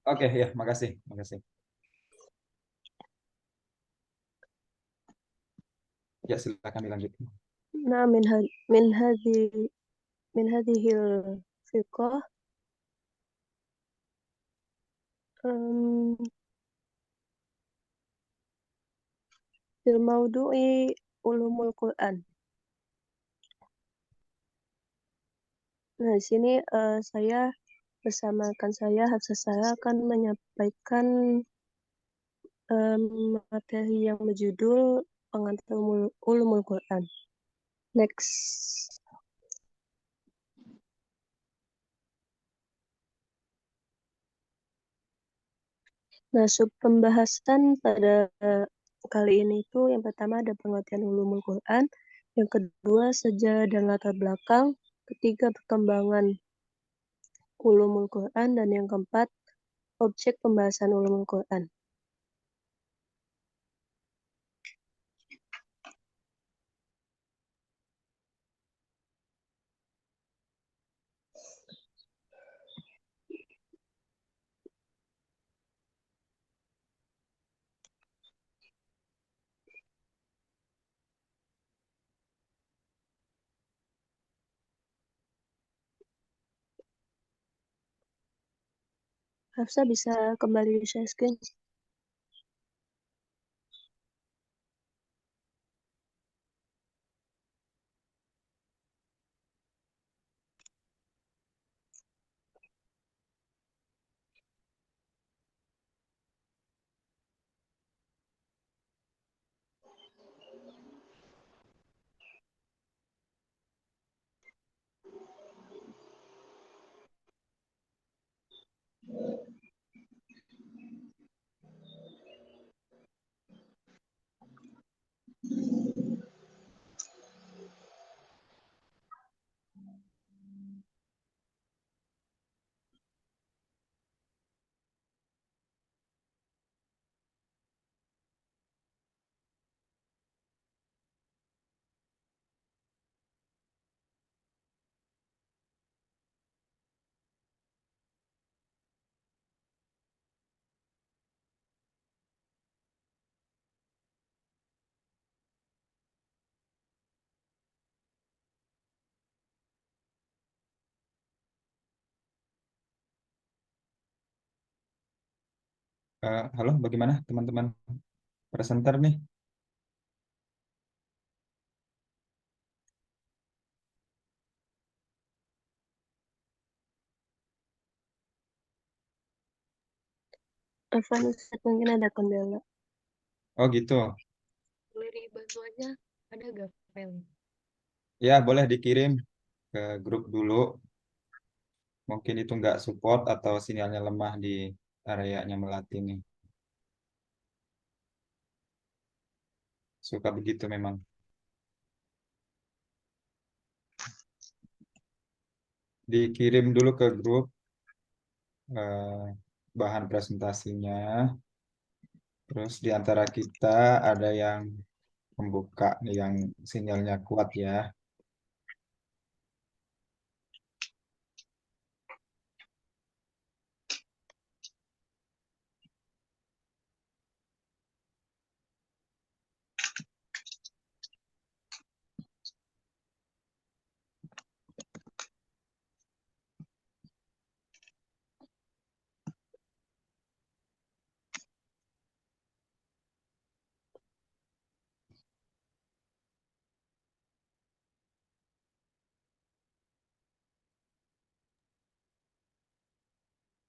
Oke, ya, makasih, makasih. Ya, silakan dilanjutkan. Nah, min hadhil fiqh um, fil maudu'i ulumul Quran. Nah, di sini saya bersama rekan saya, Hafsah saya akan menyampaikan materi yang berjudul pengantar ulumul Quran. Next. Nah, sub pembahasan pada kali ini itu yang pertama ada pengertian ulumul Quran, yang kedua sejarah dan latar belakang, ketiga perkembangan ulumul Quran, dan yang keempat objek pembahasan ulumul Quran. Hafsa bisa kembali share screen. Halo, bagaimana teman-teman presenter nih? Afan Ustaz, mungkin ada kendala. Oh gitu. Boleh dibantu aja, ada gak file? Ya, boleh dikirim ke grup dulu. Mungkin itu nggak support atau sinyalnya lemah di areanya Melati nih. Suka begitu memang. Dikirim dulu ke grup eh, bahan presentasinya. Terus di antara kita ada yang membuka yang sinyalnya kuat ya.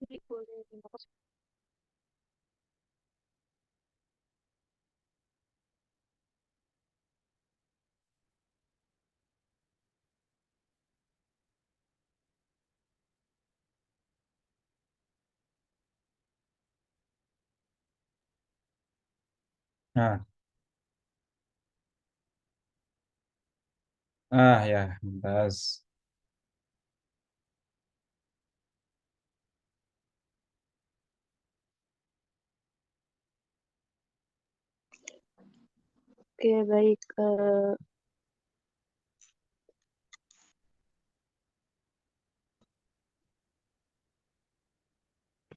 Jadi boleh minta Nah, ya, Mumtaz. Oke, baik.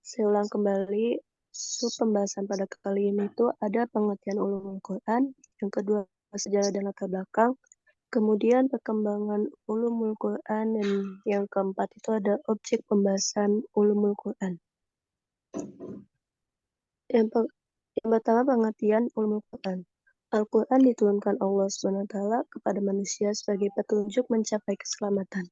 Saya ulang kembali, pembahasan pada kali ini itu ada pengertian ulumul Quran, yang kedua sejarah dan latar belakang, kemudian perkembangan ulumul Quran, dan yang keempat itu ada objek pembahasan ulumul Quran. Yang pertama pengertian ulumul Quran. Al-Quran diturunkan Allah SWT kepada manusia sebagai petunjuk mencapai keselamatan,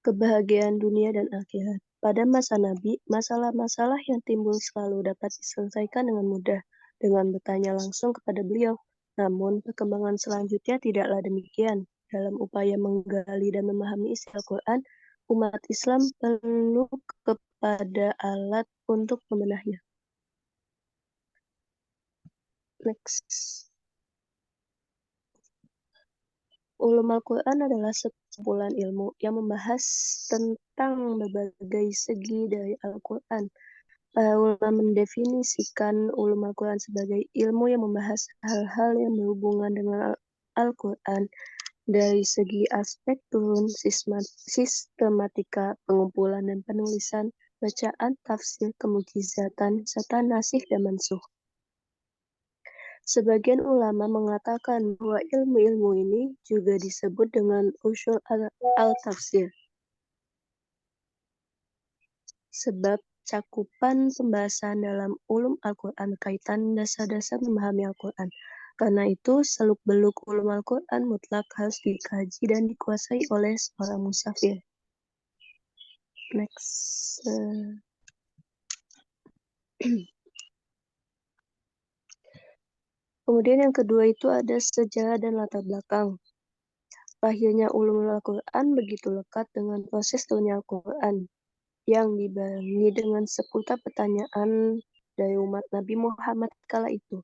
kebahagiaan dunia dan akhirat. Pada masa Nabi, masalah-masalah yang timbul selalu dapat diselesaikan dengan mudah dengan bertanya langsung kepada beliau. Namun, perkembangan selanjutnya tidaklah demikian. Dalam upaya menggali dan memahami isi Al-Quran, umat Islam perlu kepada alat untuk membenahnya. Next. Ulum Al-Quran adalah sekumpulan ilmu yang membahas tentang berbagai segi dari Al-Quran. Para ulama mendefinisikan ulum Al-Quran sebagai ilmu yang membahas hal-hal yang berhubungan dengan Al-Quran dari segi aspek turun, sistematika, pengumpulan dan penulisan, bacaan, tafsir, kemukjizatan, serta nasih dan mansuh. Sebagian ulama mengatakan bahwa ilmu-ilmu ini juga disebut dengan usul al-tafsir. Sebab cakupan pembahasan dalam ulum Al-Quran berkaitan dasar-dasar memahami Al-Quran. Karena itu, seluk-beluk ulum Al-Quran mutlak harus dikaji dan dikuasai oleh seorang musafir. Next. Kemudian yang kedua itu ada sejarah dan latar belakang. Lahirnya ulumul Al-Quran begitu lekat dengan proses turunnya Al-Quran yang dibarengi dengan seputar pertanyaan dari umat Nabi Muhammad kala itu.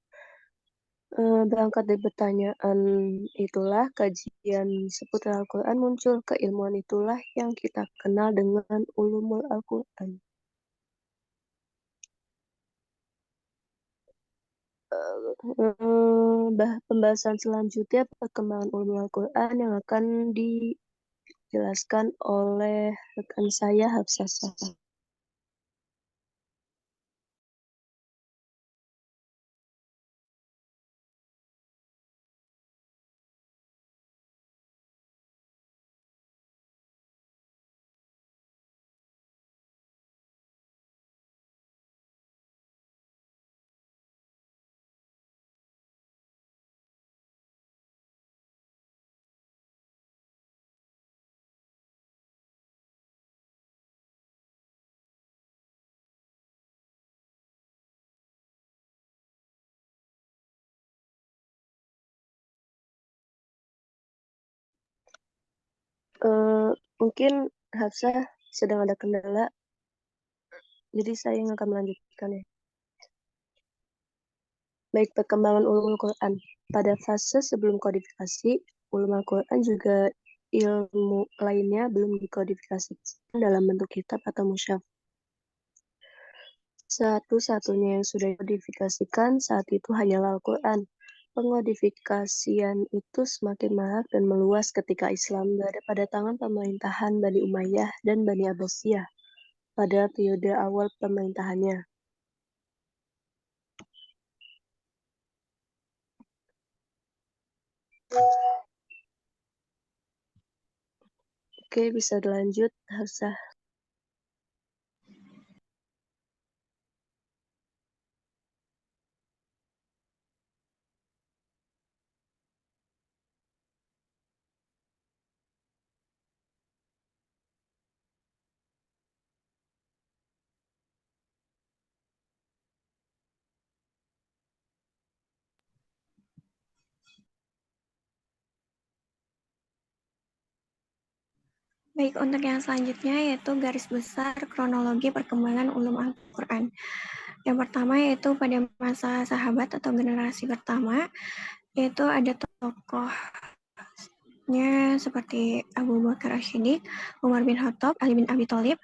Berangkat dari pertanyaan itulah kajian seputar Al-Quran muncul. Keilmuan itulah yang kita kenal dengan ulumul Al-Quran. Pembahasan selanjutnya perkembangan ulumul Al-Quran yang akan dijelaskan oleh rekan saya Hafsah. Mungkin Hafsah sedang ada kendala, jadi saya yang akan melanjutkan ya. Baik, perkembangan ulumul Quran. Pada fase sebelum kodifikasi, ulum Al-Quran juga ilmu lainnya belum dikodifikasikan dalam bentuk kitab atau musyaf. Satu-satunya yang sudah dikodifikasikan saat itu hanyalah Al-Quran. Pengodifikasian itu semakin marak dan meluas ketika Islam berada pada tangan pemerintahan Bani Umayyah dan Bani Abbasiyah pada periode awal pemerintahannya. Oke, bisa dilanjut, Hafsah. Baik, untuk yang selanjutnya yaitu garis besar kronologi perkembangan ulum Al-Quran. Yang pertama yaitu pada masa sahabat atau generasi pertama, yaitu ada tokohnya seperti Abu Bakar As-Siddiq, Umar bin Khattab, Ali bin Abi Thalib,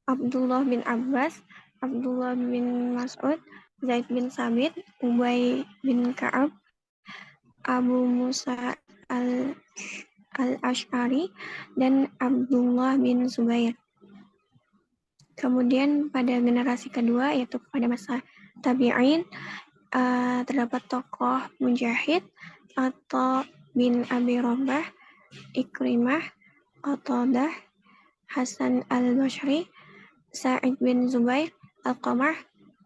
Abdullah bin Abbas, Abdullah bin Mas'ud, Zaid bin Sabit, Ubay bin Ka'ab, Abu Musa al-Asy'ari dan Abdullah bin Zubair. Kemudian pada generasi kedua, yaitu pada masa tabi'in, terdapat tokoh Mujahid atau bin Abi Rabah, Ikrimah, Qatadah, Hasan al-Basri, Sa'id bin Zubair, Al-Qamah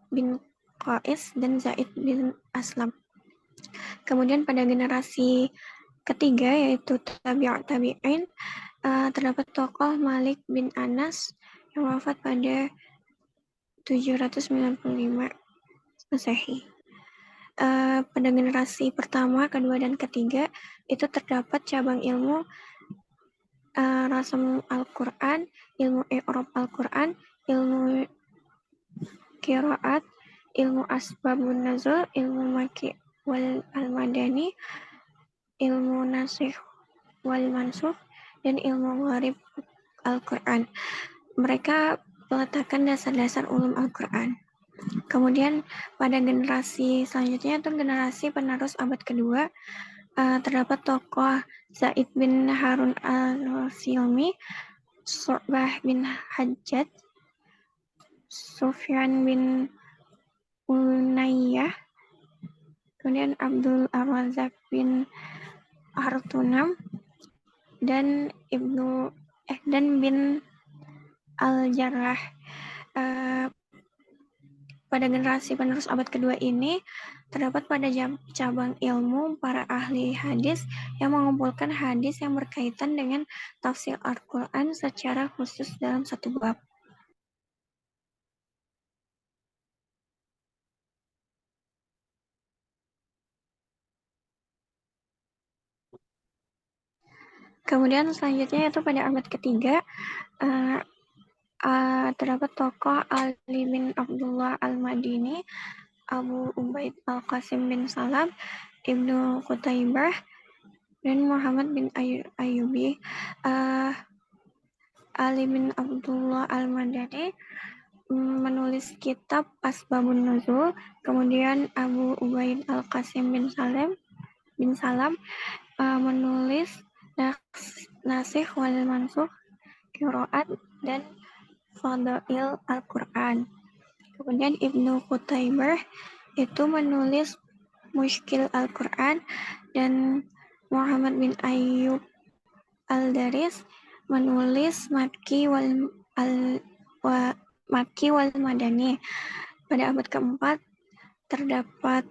bin Qais, dan Zaid bin Aslam. Kemudian pada generasi ketiga, yaitu tabi'in, terdapat tokoh Malik bin Anas yang wafat pada 795 Masehi. Pada generasi pertama, kedua, dan ketiga itu terdapat cabang ilmu rasam Al-Quran, ilmu i'rab Al-Quran, ilmu qiraat, ilmu asbabun nuzul, ilmu maki wal al-madani, ilmu nasikh wal mansukh, dan ilmu gharib Al-Quran. Mereka meletakkan dasar-dasar ulum Al-Quran. Kemudian pada generasi selanjutnya itu generasi penerus abad kedua, terdapat tokoh Zaid bin Harun al-Silmi, Syu'bah bin Hajjaj, Sufyan bin Unayyah, kemudian Abdul Ar-Razzaq bin Hartunam, dan bin Al-Jarrah. Pada generasi penerus abad kedua ini terdapat pada cabang ilmu para ahli hadis yang mengumpulkan hadis yang berkaitan dengan tafsir Al-Quran secara khusus dalam satu bab. Kemudian selanjutnya itu pada abad ketiga terdapat tokoh Ali bin Abdullah Al-Madini, Abu Ubaid Al-Qasim bin Salam, Ibnu Qutaibah, dan Muhammad bin Ayyubi. Ali bin Abdullah Al-Madani menulis kitab Asbabun Nuzul, kemudian Abu Ubaid Al-Qasim bin Salam menulis Nasikh wal Mansukh, Qiraat, dan Fadail Al-Quran. Kemudian Ibnu Qutaibah itu menulis Mushkil Al-Quran, dan Muhammad bin Ayyub Al-Daris menulis Makki wal Madani. Pada abad keempat terdapat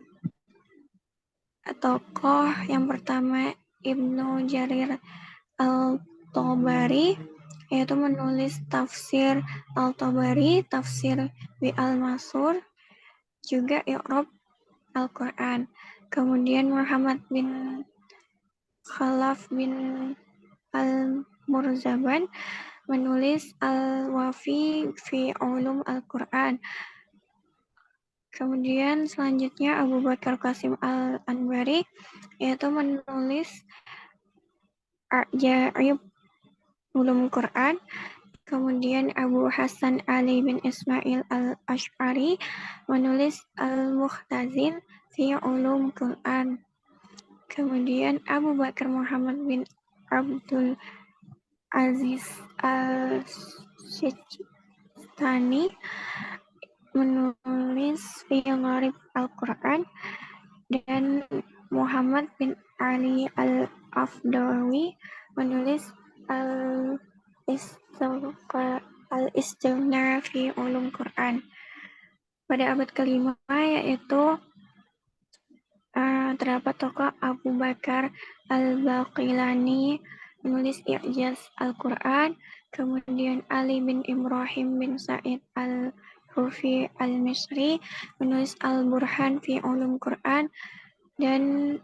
tokoh yang pertama Ibnu Jarir Al-Tabari, yaitu menulis tafsir Al-Tabari, tafsir Bi Al-Masur, juga i'rab Al-Quran. Kemudian Muhammad bin Khalaf bin Al-Murzaban menulis Al-Wafi fi Ulum Al-Quran. Kemudian selanjutnya Abu Bakar Qasim Al-Anbari, yaitu menulis Ajaib Ulum Quran. Kemudian Abu Hasan Ali bin Ismail Al-Ash'ari menulis Al-Muhtazin fi Ulum Quran. Kemudian Abu Bakar Muhammad bin Abdul Aziz Al-Sistani menulis fi Gharib Al-Quran, dan Muhammad bin Ali Al-Afdawi menulis Al-Istighna fi Ulum Quran. Pada abad kelima yaitu terdapat tokoh Abu Bakar Al-Baqilani menulis I'jaz Al-Quran, kemudian Ali bin Ibrahim bin Sa'id Al-Hufi Al-Misri menulis Al-Burhan fi Ulum Quran, dan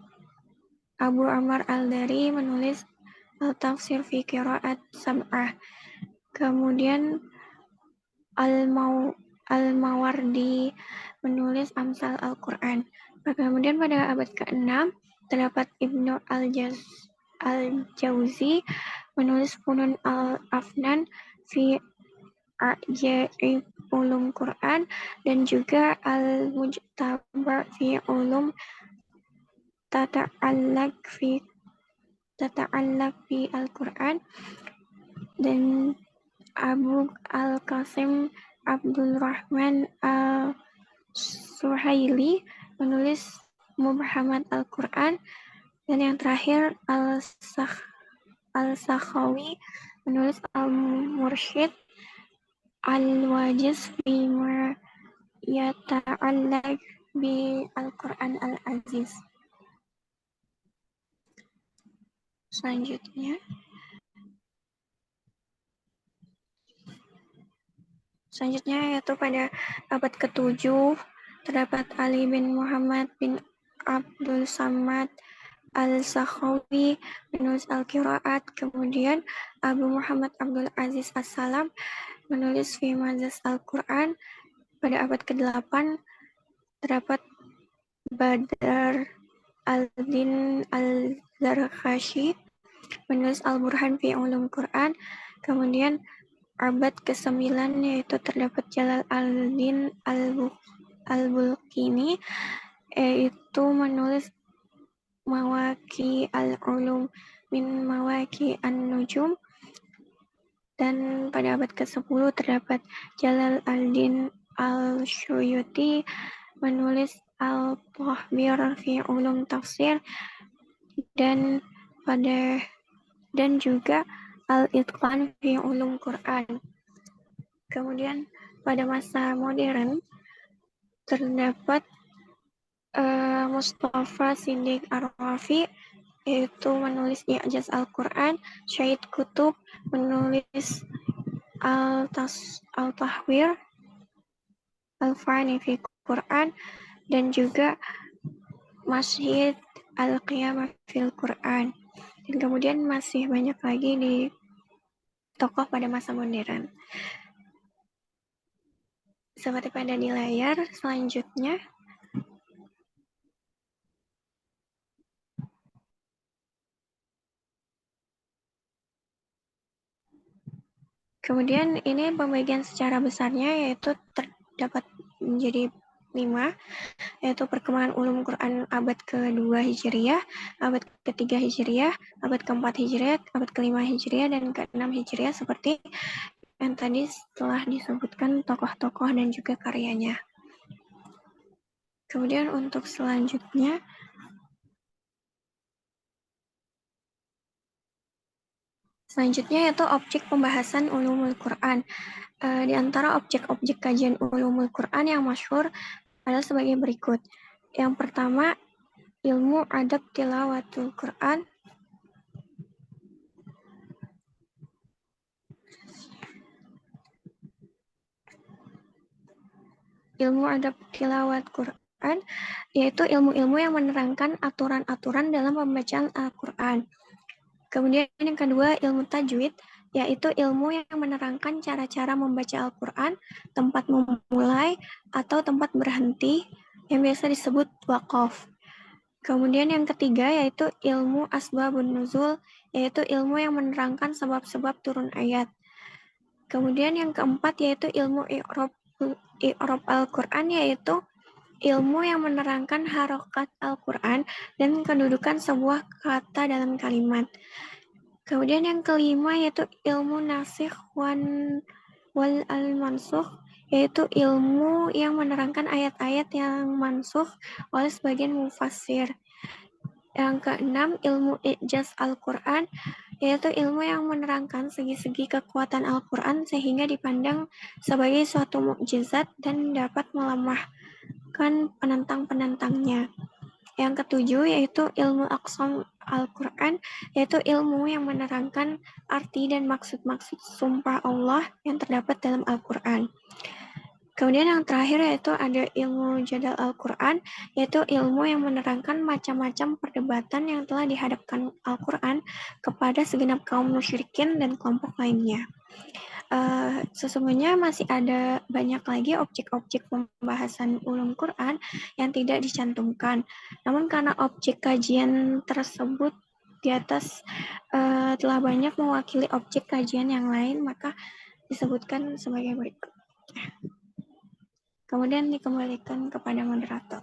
Abu Amr Al-Dari menulis Al-Tafsir fi Qiraat Sab'ah. Kemudian Al-Mawardi menulis Amsal Al-Quran. Kemudian pada abad ke-6 terdapat Ibnu Al-Jauzi menulis Funun Al-Afnan fi Ajaib Ulum Quran, dan juga Al-Mujtabar fi Ulum Tata'allaq fi tata'allaq bi Al-Quran, dan Abu Al-Qasim Abdul Rahman Al-Suhaili menulis Mubhamat Al-Quran, dan yang terakhir Al-Sakhawi menulis Al-Mursyid Al-Wajiz bima yata'allaq bi Al-Quran Al-Aziz. Selanjutnya yaitu pada abad ke-7 terdapat Ali bin Muhammad bin Abdul Samad Al-Sakhawi menulis Al-Qiraat, kemudian Abu Muhammad Abdul Aziz As-Salam menulis Fi Mazas Al-Quran. Pada abad ke-8 terdapat Badar Al-Din Al-Zarkashi menulis Al-Burhan Fi Ulum Quran. Kemudian abad ke-9 yaitu terdapat Jalal Al-Din Al-Bulqini, yaitu menulis Mawaki Al-Ulum min Mawaki An-Nujum. Dan pada abad ke-10 terdapat Jalal Al-Din Al-Suyuti menulis Al-Tahbir fi Ulum Tafsir, dan juga Al-Itqan fi Ulum Quran. Kemudian pada masa modern terdapat Mustafa Siddiq Ar-Rafi, yaitu menulis I'jaz Al-Quran, Syahid Qutb menulis Al-Tahwir Al-Fani fi Quran, dan juga Masjid Al-Qiyamah fil Quran. Dan kemudian masih banyak lagi di tokoh pada masa modern. Seperti pada di layar selanjutnya. Kemudian ini pembagian secara besarnya yaitu terdapat menjadi 5, yaitu perkembangan ulum Quran abad ke-2 Hijriah, abad ke-3 Hijriah, abad ke-4 Hijriah, abad ke-5 Hijriah, dan ke-6 Hijriah, seperti yang tadi telah disebutkan tokoh-tokoh dan juga karyanya. Kemudian untuk selanjutnya, yaitu objek pembahasan ulumul Quran. Di antara objek-objek kajian ulumul Quran yang masyhur adalah sebagai berikut. Yang pertama, ilmu adab tilawatul Quran. Ilmu adab tilawat Quran, yaitu ilmu-ilmu yang menerangkan aturan-aturan dalam pembacaan Al-Quran. Kemudian yang kedua, ilmu tajwid, yaitu ilmu yang menerangkan cara-cara membaca Al-Quran, tempat memulai atau tempat berhenti, yang biasa disebut waqaf. Kemudian yang ketiga, yaitu ilmu asbabun nuzul, yaitu ilmu yang menerangkan sebab-sebab turun ayat. Kemudian yang keempat, yaitu ilmu i'rab Al-Quran, yaitu ilmu yang menerangkan harokat Al-Quran dan kedudukan sebuah kata dalam kalimat. Kemudian yang kelima yaitu ilmu nasikh wal al-mansukh, yaitu ilmu yang menerangkan ayat-ayat yang mansukh oleh sebagian mufassir. Yang keenam, ilmu i'jaz Al-Quran, yaitu ilmu yang menerangkan segi-segi kekuatan Al-Quran sehingga dipandang sebagai suatu mukjizat dan dapat melemahkan penentang-penentangnya. Yang ketujuh yaitu ilmu aqsam Al-Quran, yaitu ilmu yang menerangkan arti dan maksud-maksud sumpah Allah yang terdapat dalam Al-Quran. Kemudian yang terakhir yaitu ada ilmu jadal Al-Quran, yaitu ilmu yang menerangkan macam-macam perdebatan yang telah dihadapkan Al-Quran kepada segenap kaum musyrikin dan kelompok lainnya. Sesungguhnya masih ada banyak lagi objek-objek pembahasan ulum Quran yang tidak dicantumkan. Namun karena objek kajian tersebut di atas telah banyak mewakili objek kajian yang lain, maka disebutkan sebagai berikut. Kemudian dikembalikan kepada moderator.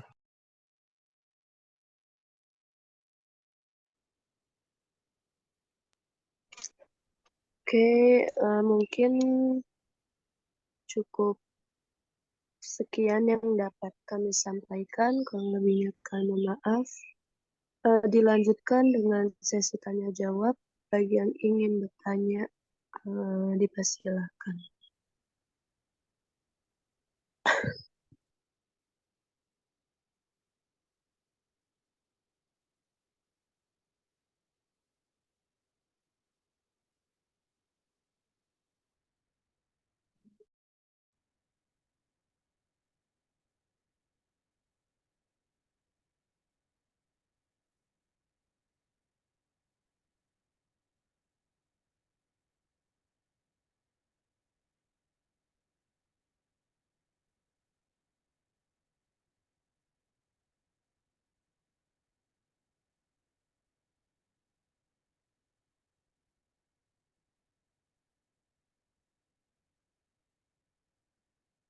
Oke, mungkin cukup sekian yang dapat kami sampaikan. Kurang lebihnya kami mohon maaf. Dilanjutkan dengan sesi tanya jawab. Bagi yang ingin bertanya, dipersilakan.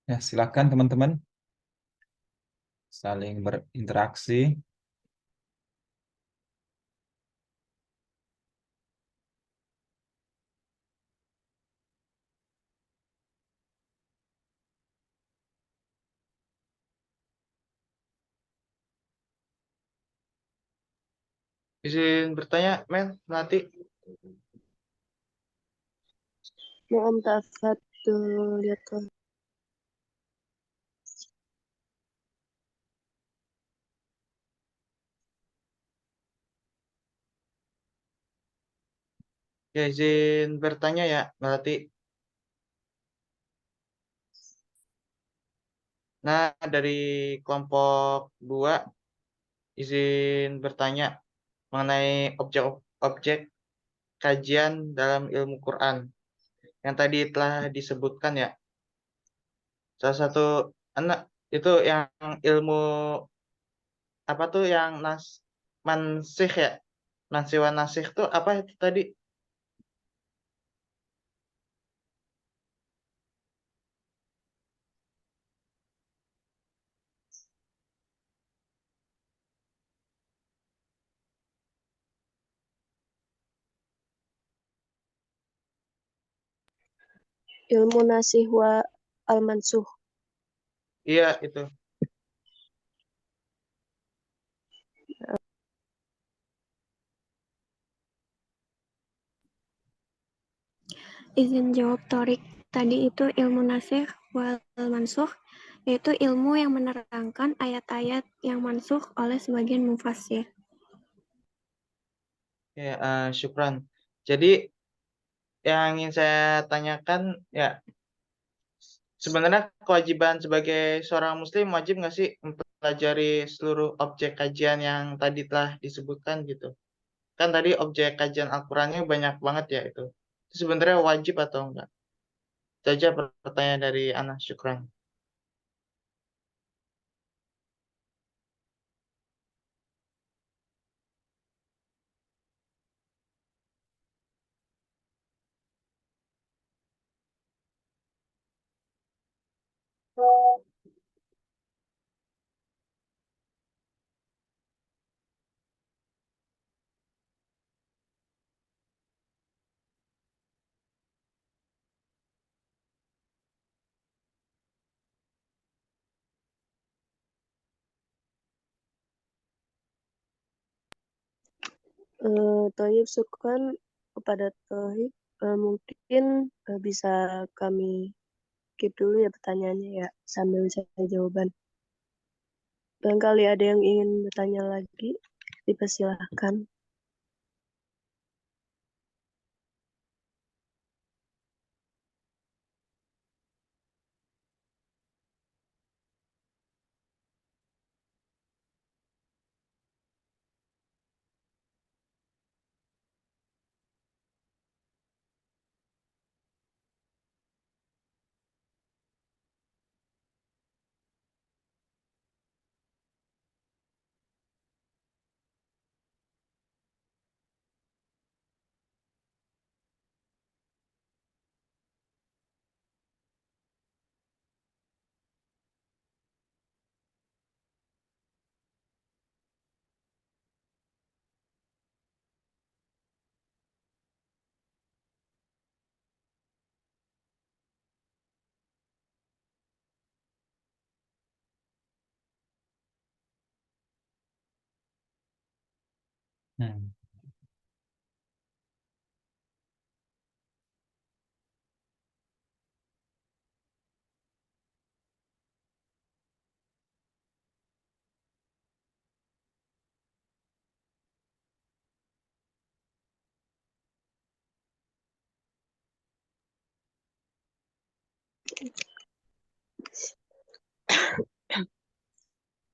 Ya, silakan teman-teman saling berinteraksi. Izin bertanya, Mel, nanti. Mohon maaf, lihat ke Ya, izin bertanya ya, Melati. Nah, dari kelompok 2, izin bertanya mengenai objek-objek kajian dalam ilmu Quran. Yang tadi telah disebutkan ya, salah satu anak itu yang ilmu apa tuh yang mansih ya? Mansiwan nasih tuh apa itu tadi? ilmu nasih wa al-mansuh. Iya, itu. Izin jawab Torik. Tadi itu ilmu nasikh wal mansukh, yaitu ilmu yang menerangkan ayat-ayat yang mansukh oleh sebagian mufassir. Ya, syukran. Jadi yang ingin saya tanyakan ya, sebenarnya kewajiban sebagai seorang muslim wajib nggak sih mempelajari seluruh objek kajian yang tadi telah disebutkan gitu? Kan tadi objek kajian Al-Qur'annya banyak banget ya itu. Itu sebenarnya wajib atau enggak? Itu aja pertanyaan dari Ana, syukran. Toyib syukran kepada Toyib. Mungkin bisa kami skip dulu ya pertanyaannya ya sambil saya jawaban. Barangkali ada yang ingin bertanya lagi, dipersilahkan. Hmm.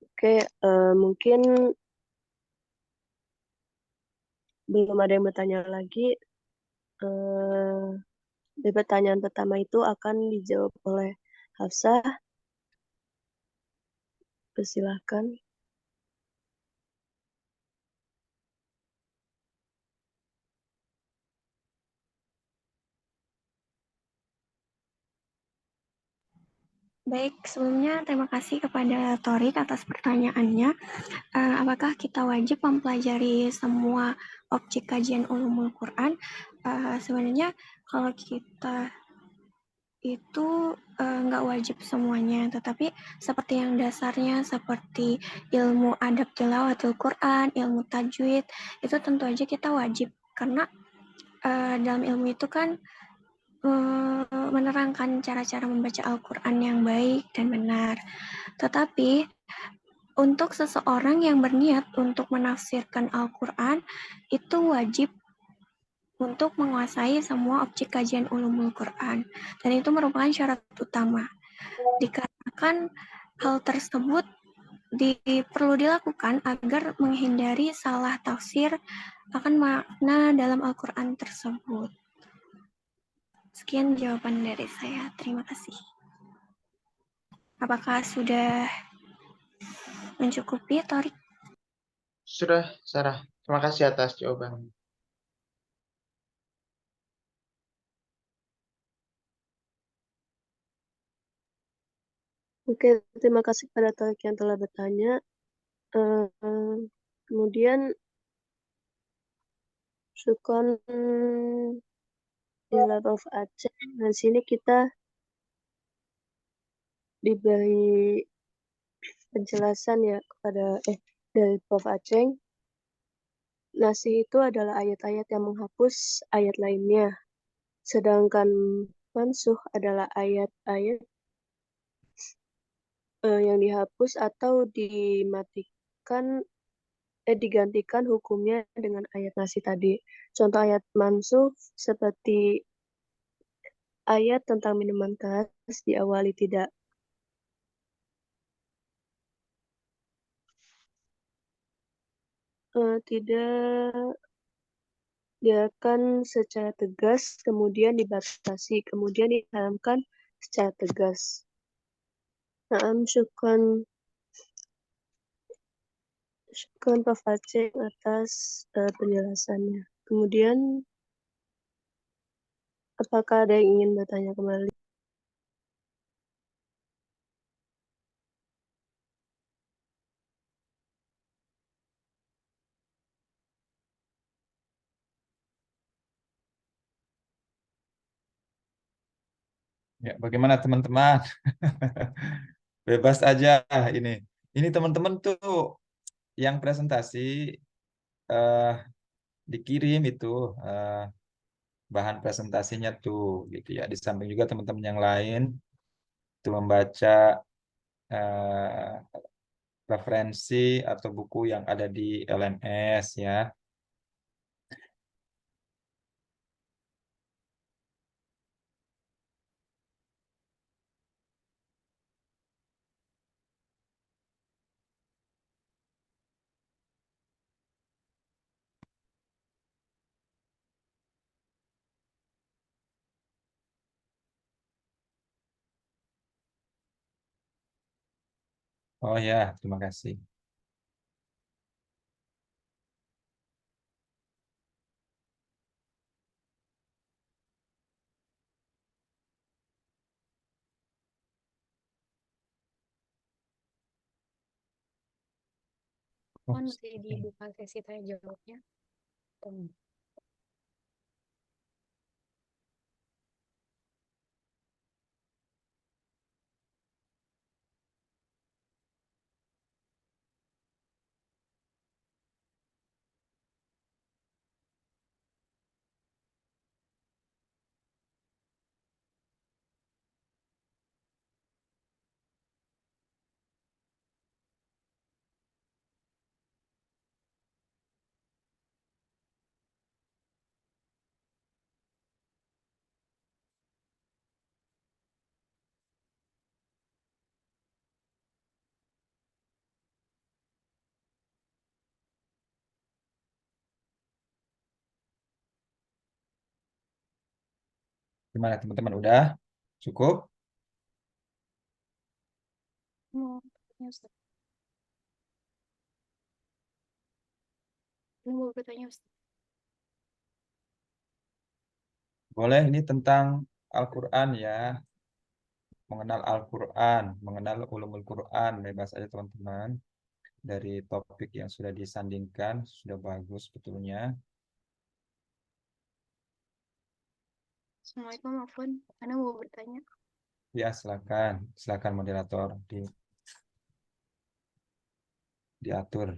Oke, mungkin belum ada yang bertanya lagi. Eh, Di pertanyaan pertama itu akan dijawab oleh Hafsah. Persilahkan. Baik, sebelumnya terima kasih kepada Torik atas pertanyaannya. Apakah kita wajib mempelajari semua objek kajian ulumul Quran? Sebenarnya kalau kita itu nggak wajib semuanya, tetapi seperti yang dasarnya seperti ilmu adab tilawatil Quran, ilmu tajwid, itu tentu aja kita wajib karena dalam ilmu itu kan menerangkan cara-cara membaca Al-Quran yang baik dan benar. Tetapi untuk seseorang yang berniat untuk menafsirkan Al-Quran, itu wajib untuk menguasai semua objek kajian ulumul Quran. Dan itu merupakan syarat utama. Dikarenakan hal tersebut perlu dilakukan agar menghindari salah tafsir akan makna dalam Al-Quran tersebut. Sekian jawaban dari saya. Terima kasih. Apakah sudah mencukupi, Torik? Sudah, Sarah. Terima kasih atas jawaban. Oke, terima kasih pada Torik yang telah bertanya. Kemudian Sukon Hilal of Aceh. Di sini kita diberi penjelasan ya kepada dari Prof. Aceh. Nasih itu adalah ayat-ayat yang menghapus ayat lainnya. Sedangkan mansuh adalah ayat-ayat yang dihapus atau digantikan hukumnya dengan ayat nasih tadi. Contoh ayat mansuh seperti ayat tentang minuman keras diawali tidak diarahkan secara tegas, kemudian dibatasi, kemudian diharamkan secara tegas. Naam, syukran Pak Aceh atas penjelasannya. Kemudian, apakah ada yang ingin bertanya kembali? Ya, bagaimana teman-teman? Bebas aja ini. Ini teman-teman tuh yang presentasi eh, dikirim itu eh, bahan presentasinya tuh gitu ya. Di samping juga teman-teman yang lain itu membaca eh, referensi atau buku yang ada di LMS ya. Oh ya, terima kasih. Oh, Kan masih dibuka sesi tanya jawabnya. Tuh. Gimana teman-teman? Udah cukup? Mau bertanya, Ustaz. Ini mau bertanya, Ustaz. Boleh, ini tentang Al-Quran ya. Mengenal Al-Quran, mengenal ulumul Quran, bebas aja teman-teman. Dari topik yang sudah disandingkan, sudah bagus betulnya. Assalamualaikum, Afwan. Ana mau bertanya. Ya, silakan. Silakan moderator diatur.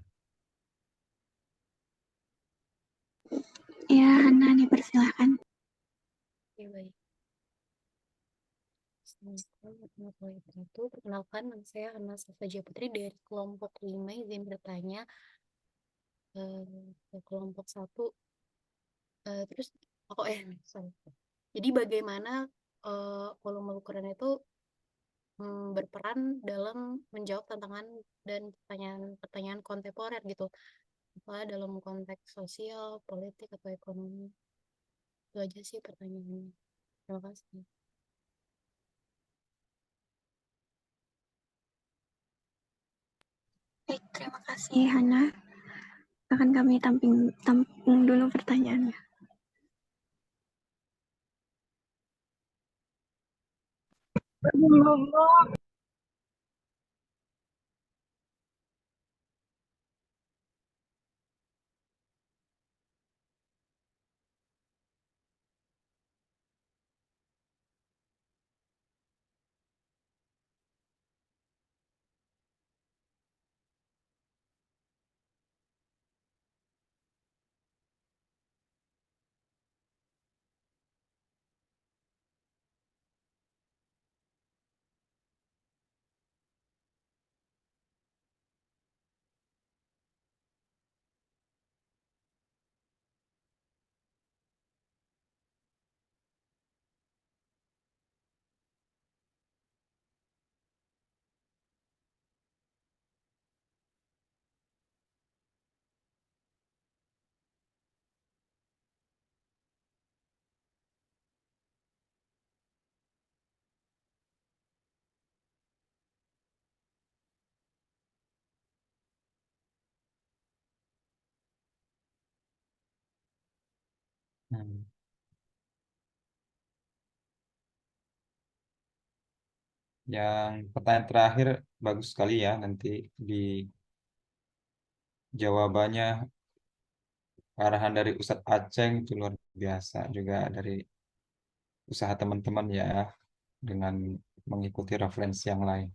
Ya, Hana dipersilahkan. Ya, baik. Assalamualaikum warahmatullahi wabarakatuh. Perkenalkan, nama saya Hana Safaja Putri dari kelompok 5. Izin bertanya ke kelompok 1. Terus, sorry. Jadi bagaimana ulumul Quran itu berperan dalam menjawab tantangan dan pertanyaan-pertanyaan kontemporer gitu, misalnya dalam konteks sosial, politik, atau ekonomi. Itu aja sih pertanyaannya. Terima kasih. Baik, terima kasih Hana. Akan kami tampung dulu pertanyaannya. Hmm. Yang pertanyaan terakhir bagus sekali ya, nanti di jawabannya arahan dari Ustadz Aceng itu luar biasa, juga dari usaha teman-teman ya dengan mengikuti referensi yang lain.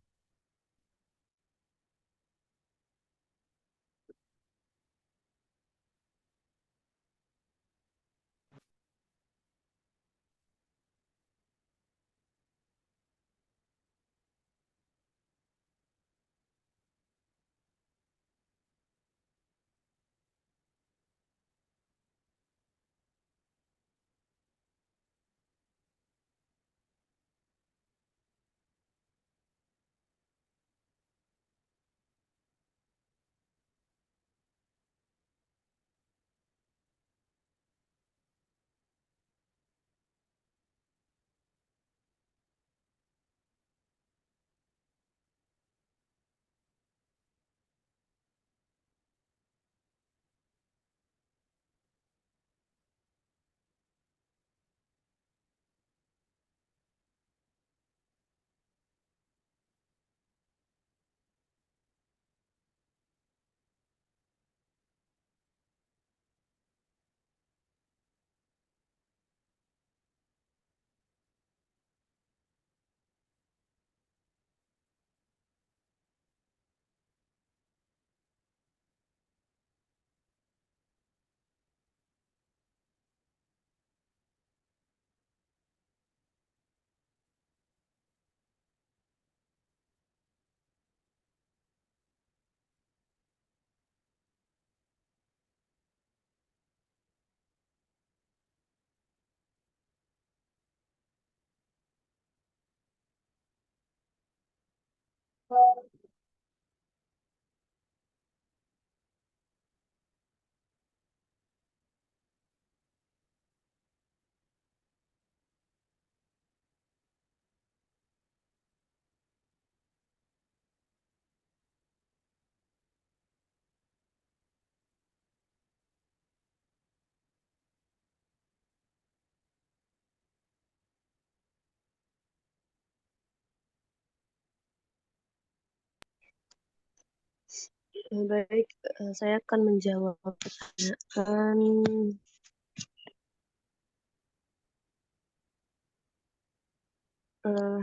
Baik, saya akan menjawab pertanyaan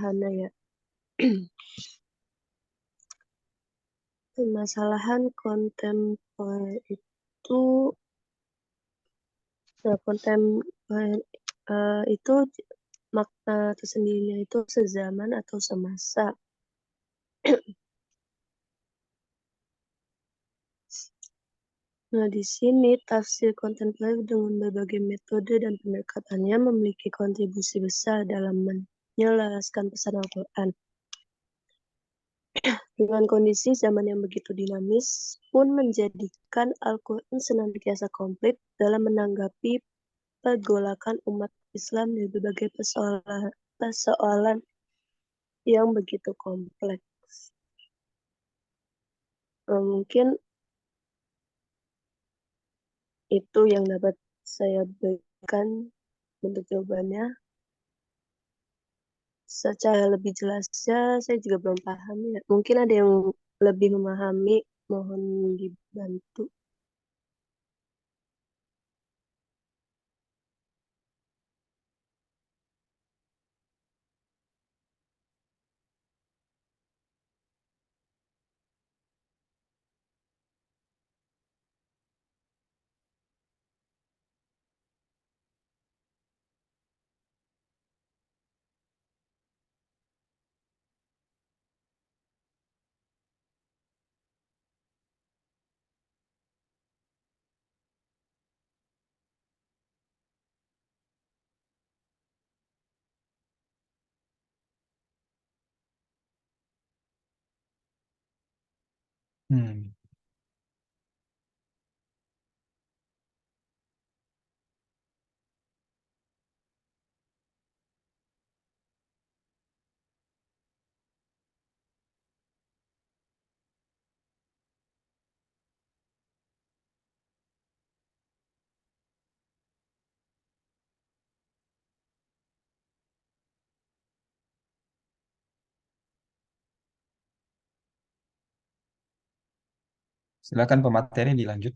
Hana ya. Permasalahan kontemporer itu, kontemporer itu makna tersendirinya itu sezaman atau semasa. Nah, di sini tafsir kontemporer dengan berbagai metode dan pendekatannya memiliki kontribusi besar dalam menyelaraskan pesan Al-Quran. Dengan kondisi zaman yang begitu dinamis pun menjadikan Al-Quran senantiasa komplit dalam menanggapi pergolakan umat Islam di berbagai persoalan yang begitu kompleks. Mungkin itu yang dapat saya berikan untuk jawabannya. Secara lebih jelasnya saya juga belum paham ya. Mungkin ada yang lebih memahami, mohon dibantu. Hmm. Silakan pemateri dilanjut.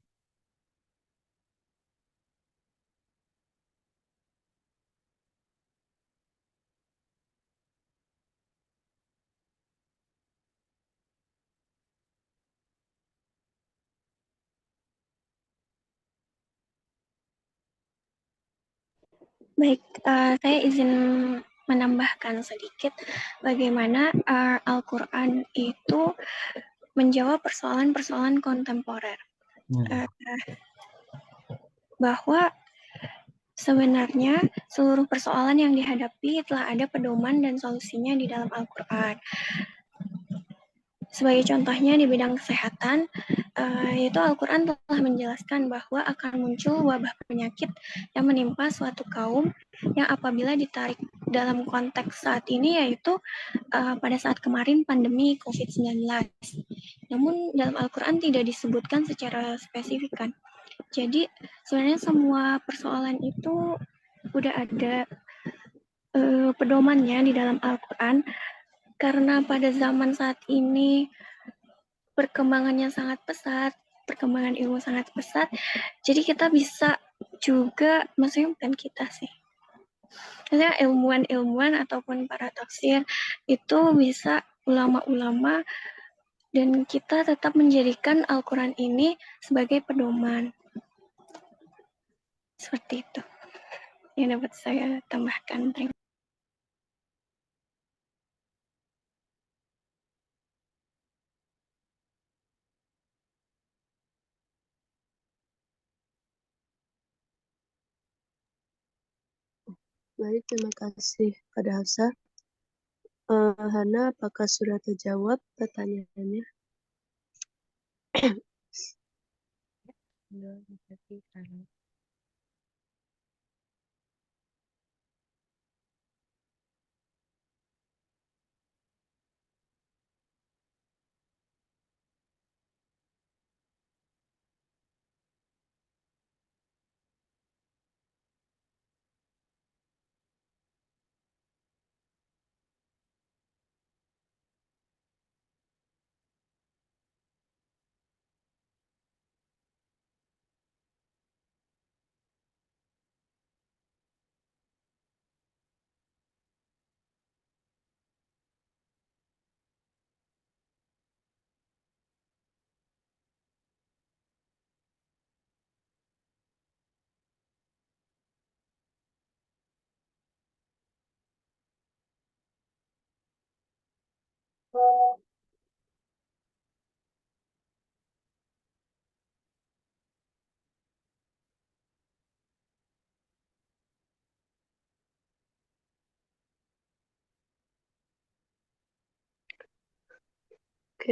Baik, saya izin menambahkan sedikit bagaimana Al-Quran itu menjawab persoalan-persoalan kontemporer. Hmm. Bahwa sebenarnya seluruh persoalan yang dihadapi telah ada pedoman dan solusinya di dalam Al-Quran. Sebagai contohnya di bidang kesehatan, yaitu Al-Quran telah menjelaskan bahwa akan muncul wabah penyakit yang menimpa suatu kaum yang apabila ditarik dalam konteks saat ini yaitu pada saat kemarin pandemi COVID-19. Namun dalam Al-Quran tidak disebutkan secara spesifik kan. Jadi sebenarnya semua persoalan itu udah ada pedomannya di dalam Al-Quran karena pada zaman saat ini perkembangannya sangat pesat, perkembangan ilmu sangat pesat, jadi kita bisa juga, maksudnya bukan kita sih, maksudnya ilmuwan-ilmuwan ataupun para tafsir itu bisa ulama-ulama dan kita tetap menjadikan Al-Quran ini sebagai pedoman. Seperti itu yang dapat saya tambahkan. Terima. Baik, terima kasih pada Hafsa. Hana, apakah sudah terjawab pertanyaannya? Oke,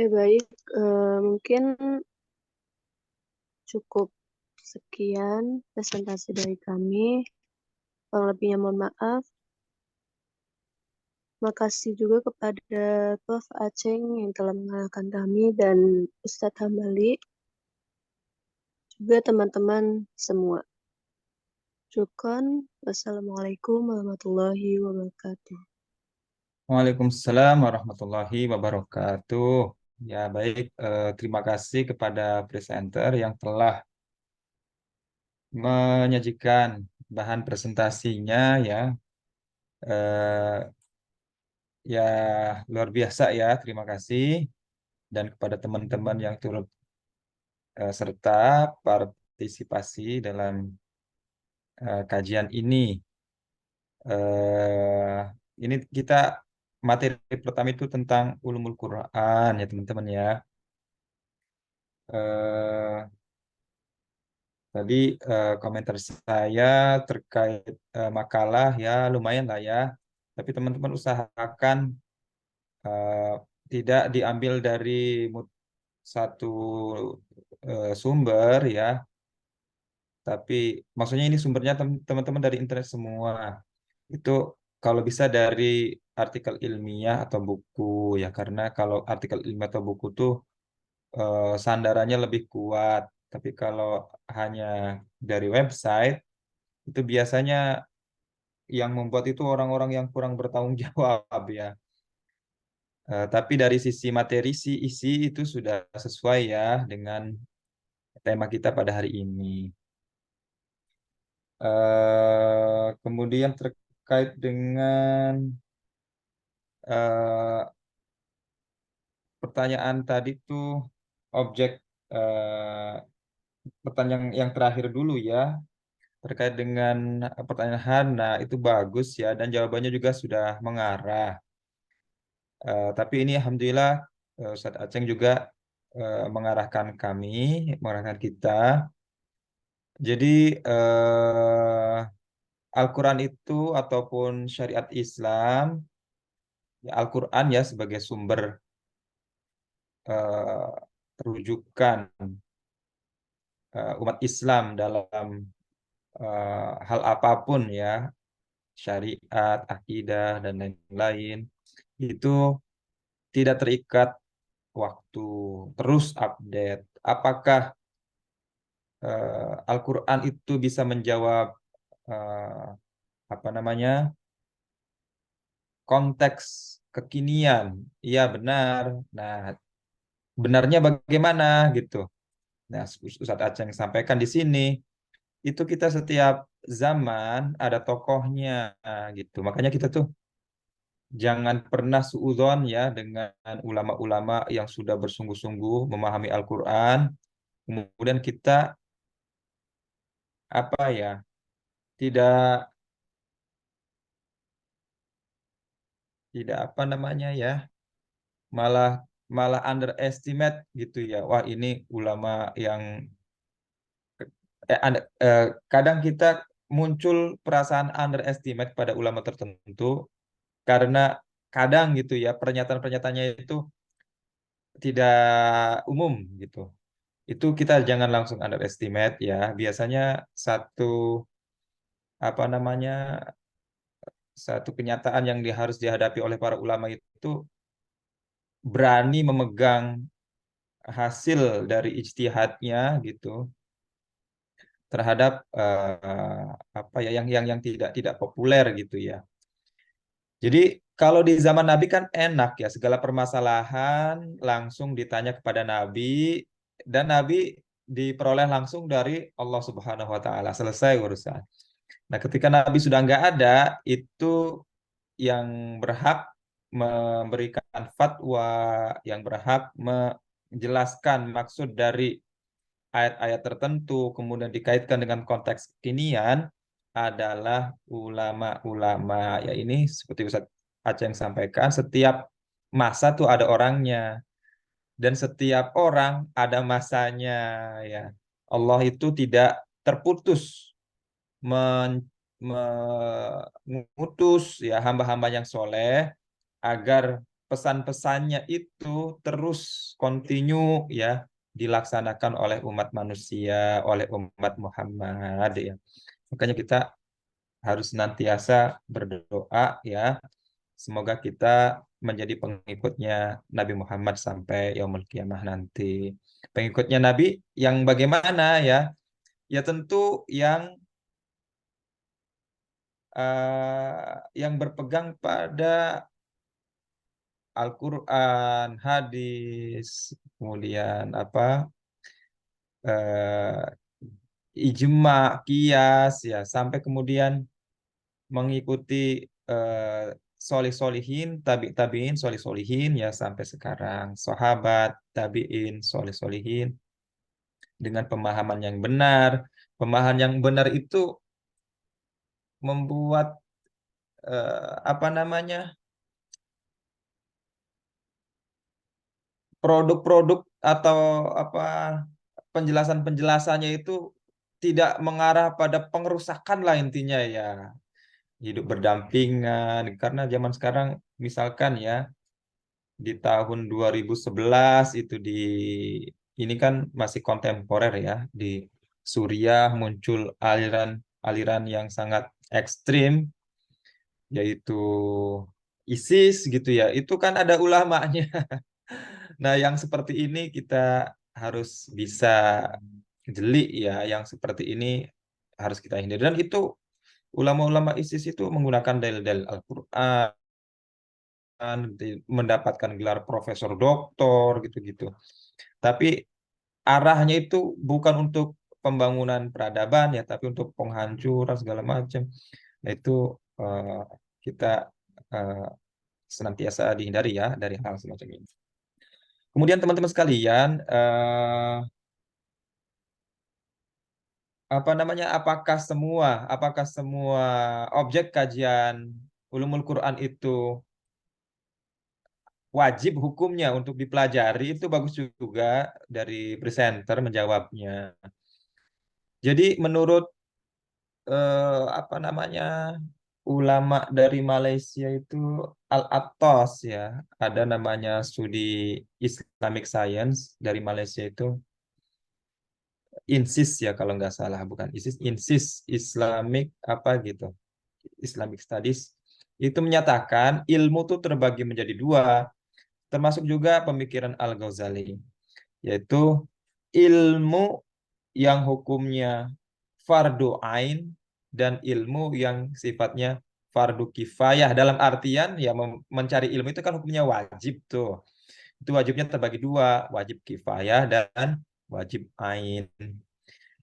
baik. Mungkin cukup sekian presentasi dari kami. Kurang lebihnya mohon maaf. Makasih juga kepada Prof. Aceng yang telah mengarahkan kami dan Ustadz Hambali, juga teman-teman semua. Syukron. Wassalamualaikum warahmatullahi wabarakatuh. Waalaikumsalam warahmatullahi wabarakatuh. Ya, baik. Terima kasih kepada presenter yang telah menyajikan bahan presentasinya ya. Eh, ya, luar biasa ya. Terima kasih. Dan kepada teman-teman yang turut serta partisipasi dalam kajian ini. Ini kita materi pertama itu tentang ulumul Quran ya teman-teman ya. Eh, Tadi komentar saya terkait makalah ya lumayan lah ya. Tapi teman-teman usahakan eh, tidak diambil dari satu sumber ya. Tapi maksudnya ini sumbernya teman-teman dari internet semua. Itu kalau bisa dari artikel ilmiah atau buku ya. Karena kalau artikel ilmiah atau buku tuh sandarannya lebih kuat. Tapi kalau hanya dari website itu biasanya yang membuat itu orang-orang yang kurang bertanggung jawab ya. Tapi dari sisi materi sih isi itu sudah sesuai ya dengan tema kita pada hari ini. Kemudian terkait dengan eh, pertanyaan tadi tuh objek eh, pertanyaan yang terakhir dulu ya terkait dengan pertanyaan Hana itu bagus ya dan jawabannya juga sudah mengarah. Tapi ini alhamdulillah Ustadz Aceng juga mengarahkan kami, mengarahkan kita. Jadi Al-Quran itu ataupun syariat Islam, ya Al-Quran ya sebagai sumber rujukan umat Islam dalam hal apapun ya, syariat, akidah dan lain-lain itu tidak terikat waktu, terus update. Apakah Al-Quran itu bisa menjawab eh, apa namanya konteks kekinian? Iya benar. Nah, benarnya bagaimana gitu? Nah, Ustadz Aceng sampaikan di sini itu kita setiap zaman ada tokohnya gitu. Makanya kita tuh jangan pernah suudzon ya dengan ulama-ulama yang sudah bersungguh-sungguh memahami Al-Quran. Kemudian kita apa ya tidak tidak apa namanya ya malah malah underestimate gitu ya. Wah ini ulama yang kadang kita muncul perasaan underestimate pada ulama tertentu karena kadang gitu ya pernyataan-pernyataannya itu tidak umum gitu. Itu kita jangan langsung underestimate ya. Biasanya satu apa namanya satu kenyataan yang harus dihadapi oleh para ulama itu berani memegang hasil dari ijtihadnya gitu terhadap apa ya yang tidak populer gitu ya. Jadi kalau di zaman Nabi kan enak ya segala permasalahan langsung ditanya kepada Nabi dan Nabi diperoleh langsung dari Allah Subhanahu wa taala, selesai urusan. Nah, ketika Nabi sudah nggak ada, itu yang berhak memberikan fatwa, yang berhak menjelaskan maksud dari ayat-ayat tertentu, kemudian dikaitkan dengan konteks kekinian adalah ulama-ulama. Ya ini seperti Ustaz Aceh yang sampaikan, setiap masa tuh ada orangnya, dan setiap orang ada masanya, ya. Allah itu tidak terputus mengutus ya hamba-hamba yang soleh agar pesan-pesannya itu terus kontinu ya dilaksanakan oleh umat manusia, oleh umat Muhammad ya. Makanya kita harus senantiasa berdoa ya. Semoga kita menjadi pengikutnya Nabi Muhammad sampai yaumul kiamah nanti. Pengikutnya Nabi yang bagaimana ya? Ya tentu yang berpegang pada Al-Quran, hadis, kemudian eh, ijma, kias, ya sampai kemudian mengikuti solih solihin, tabiin, solih solihin, ya sampai sekarang sahabat, tabiin, solih solihin dengan pemahaman yang benar. Pemahaman yang benar itu membuat apa namanya produk-produk atau apa penjelasan-penjelasannya itu tidak mengarah pada pengerusakan lah intinya ya. Hidup berdampingan karena zaman sekarang misalkan ya di tahun 2011 itu ini kan masih kontemporer ya, di Suriah muncul aliran yang sangat ekstrim yaitu ISIS gitu ya. Itu kan ada ulamanya. Nah, yang seperti ini kita harus bisa jeli ya, yang seperti ini harus kita hindari. Dan itu ulama-ulama ISIS itu menggunakan dalil-dalil Al-Quran, mendapatkan gelar profesor doktor gitu-gitu. Tapi arahnya itu bukan untuk pembangunan peradaban ya, tapi untuk penghancuran segala macam. Nah, itu eh, kita eh, senantiasa dihindari ya dari hal semacam ini. Kemudian teman-teman sekalian, apakah semua objek kajian ulumul Quran itu wajib hukumnya untuk dipelajari? Itu bagus juga dari presenter menjawabnya. Jadi menurut ulama dari Malaysia itu Al-Attas ya, ada namanya studi Islamic Science dari Malaysia itu INSIS ya kalau nggak salah, bukan ISIS, INSIS Islamic apa gitu, Islamic Studies, itu menyatakan ilmu itu terbagi menjadi dua, termasuk juga pemikiran Al-Ghazali, yaitu ilmu yang hukumnya fardu ain dan ilmu yang sifatnya fardu kifayah. Dalam artian ya mencari ilmu itu kan hukumnya wajib tuh. Itu wajibnya terbagi dua, wajib kifayah dan wajib ain.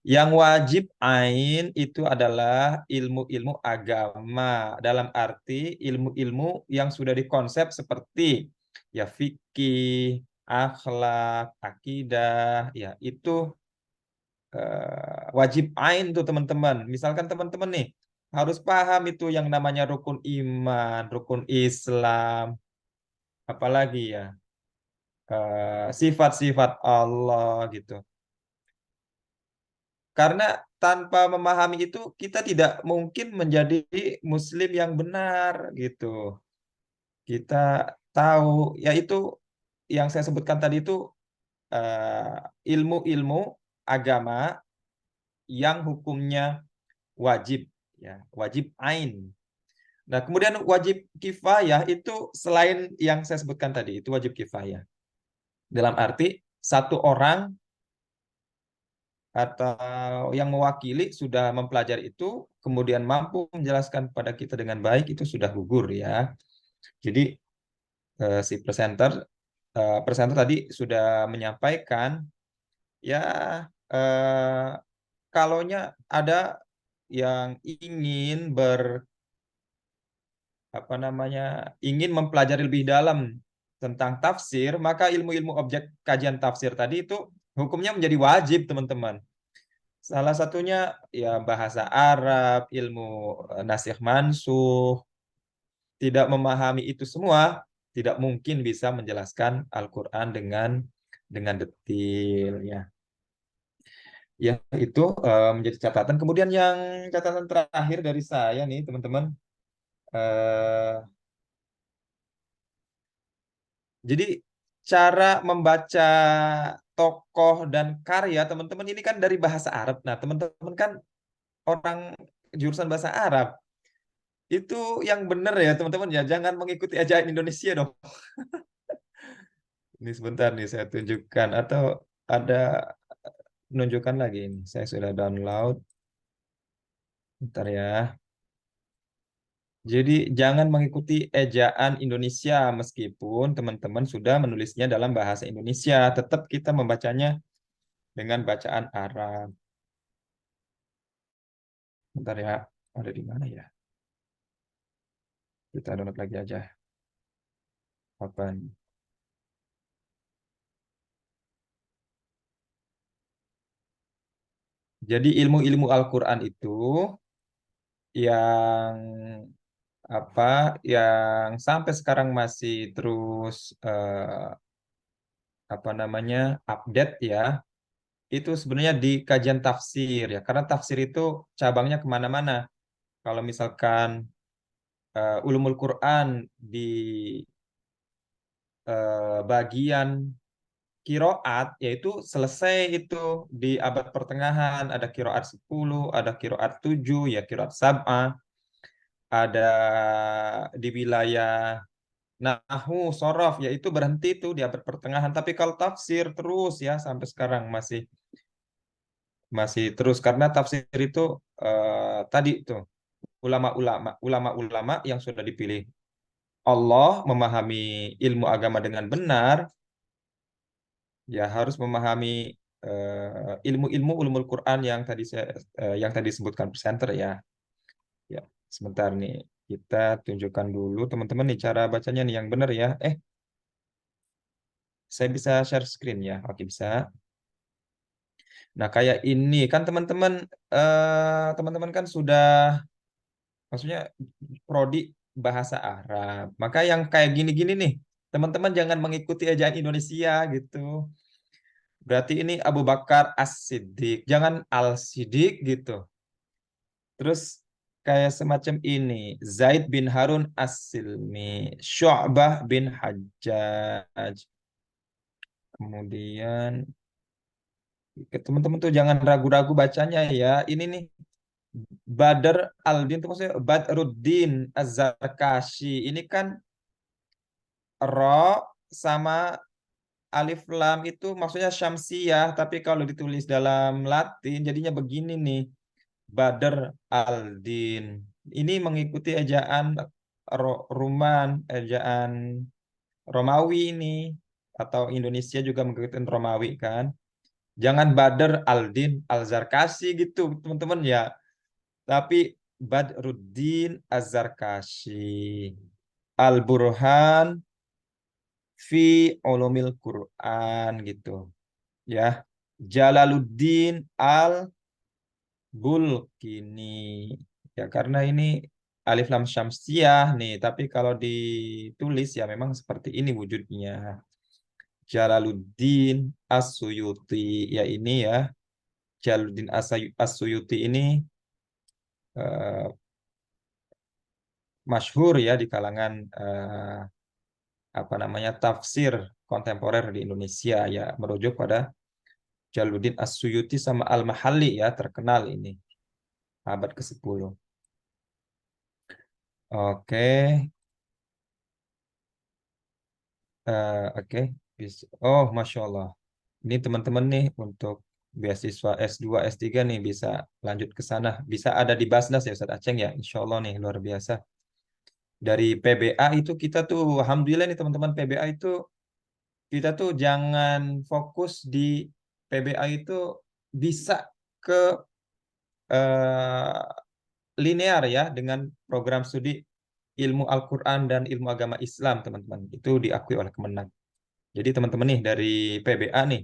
Yang wajib ain itu adalah ilmu-ilmu agama, dalam arti ilmu-ilmu yang sudah dikonsep seperti ya fikih, akhlak, akidah, ya itu wajib ain tuh teman-teman. Misalkan teman-teman nih harus paham itu yang namanya rukun iman, rukun Islam, apalagi ya sifat-sifat Allah gitu. Karena tanpa memahami itu kita tidak mungkin menjadi muslim yang benar gitu. Kita tahu yaitu yang saya sebutkan tadi itu ilmu-ilmu agama yang hukumnya wajib ya, wajib ain. Nah, kemudian wajib kifayah itu selain yang saya sebutkan tadi, itu wajib kifayah. Dalam arti satu orang atau yang mewakili sudah mempelajari itu, kemudian mampu menjelaskan pada kita dengan baik, itu sudah gugur ya. Jadi si presenter tadi sudah menyampaikan ya kalaunya ada yang ingin mempelajari lebih dalam tentang tafsir, maka ilmu-ilmu objek kajian tafsir tadi itu hukumnya menjadi wajib, teman-teman. Salah satunya ya bahasa Arab, ilmu nasikh mansuh. Tidak memahami itu semua tidak mungkin bisa menjelaskan Al-Quran dengan detil ya. Ya itu menjadi catatan. Kemudian yang catatan terakhir dari saya nih teman-teman. Jadi cara membaca tokoh dan karya teman-teman ini kan dari bahasa Arab. Nah teman-teman kan orang jurusan bahasa Arab. Itu yang benar ya teman-teman ya. Jangan mengikuti ejaan Indonesia dong. Ini sebentar nih saya tunjukkan. Atau ada menunjukkan lagi ini. Saya sudah download. Bentar ya. Jadi jangan mengikuti ejaan Indonesia meskipun teman-teman sudah menulisnya dalam bahasa Indonesia. Tetap kita membacanya dengan bacaan Arab. Bentar ya. Ada di mana ya? Kita download lagi aja. Apa nih? Jadi ilmu-ilmu Al-Quran itu yang yang sampai sekarang masih terus update ya, itu sebenarnya di kajian tafsir ya, karena tafsir itu cabangnya kemana-mana. Kalau misalkan ulumul Quran di bagian kiroat, yaitu selesai itu di abad pertengahan, ada kiroat 10, ada kiroat 7, ya kiroat sab'ah, ada di wilayah nahu, sorof, yaitu berhenti itu di abad pertengahan. Tapi kalau tafsir terus ya sampai sekarang masih terus, karena tafsir itu tadi itu ulama-ulama yang sudah dipilih Allah memahami ilmu agama dengan benar, ya harus memahami ilmu-ilmu ulumul Quran yang tadi disebutkan presenter ya. Ya, sebentar nih kita tunjukkan dulu teman-teman nih cara bacanya nih yang benar ya. Saya bisa share screen ya. Oke, bisa. Nah, kayak ini kan teman-teman kan sudah, maksudnya prodi bahasa Arab. Maka yang kayak gini-gini nih, teman-teman jangan mengikuti ejaan Indonesia gitu. Berarti ini Abu Bakar As-Siddiq, jangan Al-Siddiq gitu. Terus kayak semacam ini, Zaid bin Harun As-Silmi, Syu'bah bin Hajjaj. Kemudian teman-teman tuh jangan ragu-ragu bacanya ya. Ini nih Badr Aldin itu maksudnya Badruddin Az-Zarkashi. Ini kan ro sama alif lam itu maksudnya syamsiyah, tapi kalau ditulis dalam Latin jadinya begini nih. Badr Aldin. Ini mengikuti ejaan Ruman, ejaan Romawi ini, atau Indonesia juga mengikuti Romawi kan. Jangan Badr Aldin Al-Zarkashi gitu, teman-teman ya. Tapi Badruddin Az-Zarkashi. Al-Burhan fi Ulumil Quran gitu. Ya. Jalaluddin Al-Bulkini. Ya, karena ini alif lam syamsiyah nih, tapi kalau ditulis ya memang seperti ini wujudnya. Jalaluddin As-Suyuti, ya ini ya. Jalaluddin As-Suyuti ini masyhur ya di kalangan tafsir kontemporer di Indonesia ya, merujuk pada Jalaluddin As-Suyuti sama Al-Mahalli ya, terkenal ini abad ke-10. Oke. Oke. Oh, Masya Allah. Ini teman-teman nih untuk beasiswa S2, S3 nih bisa lanjut ke sana. Bisa ada di Basnas ya Ustaz Aceng ya. Insya Allah nih luar biasa. Dari PBA itu kita tuh, Alhamdulillah nih teman-teman, PBA itu kita tuh jangan fokus di PBA itu bisa ke eh, linear ya dengan program studi ilmu Al-Quran dan ilmu agama Islam teman-teman. Itu diakui oleh Kemenang. Jadi teman-teman nih dari PBA nih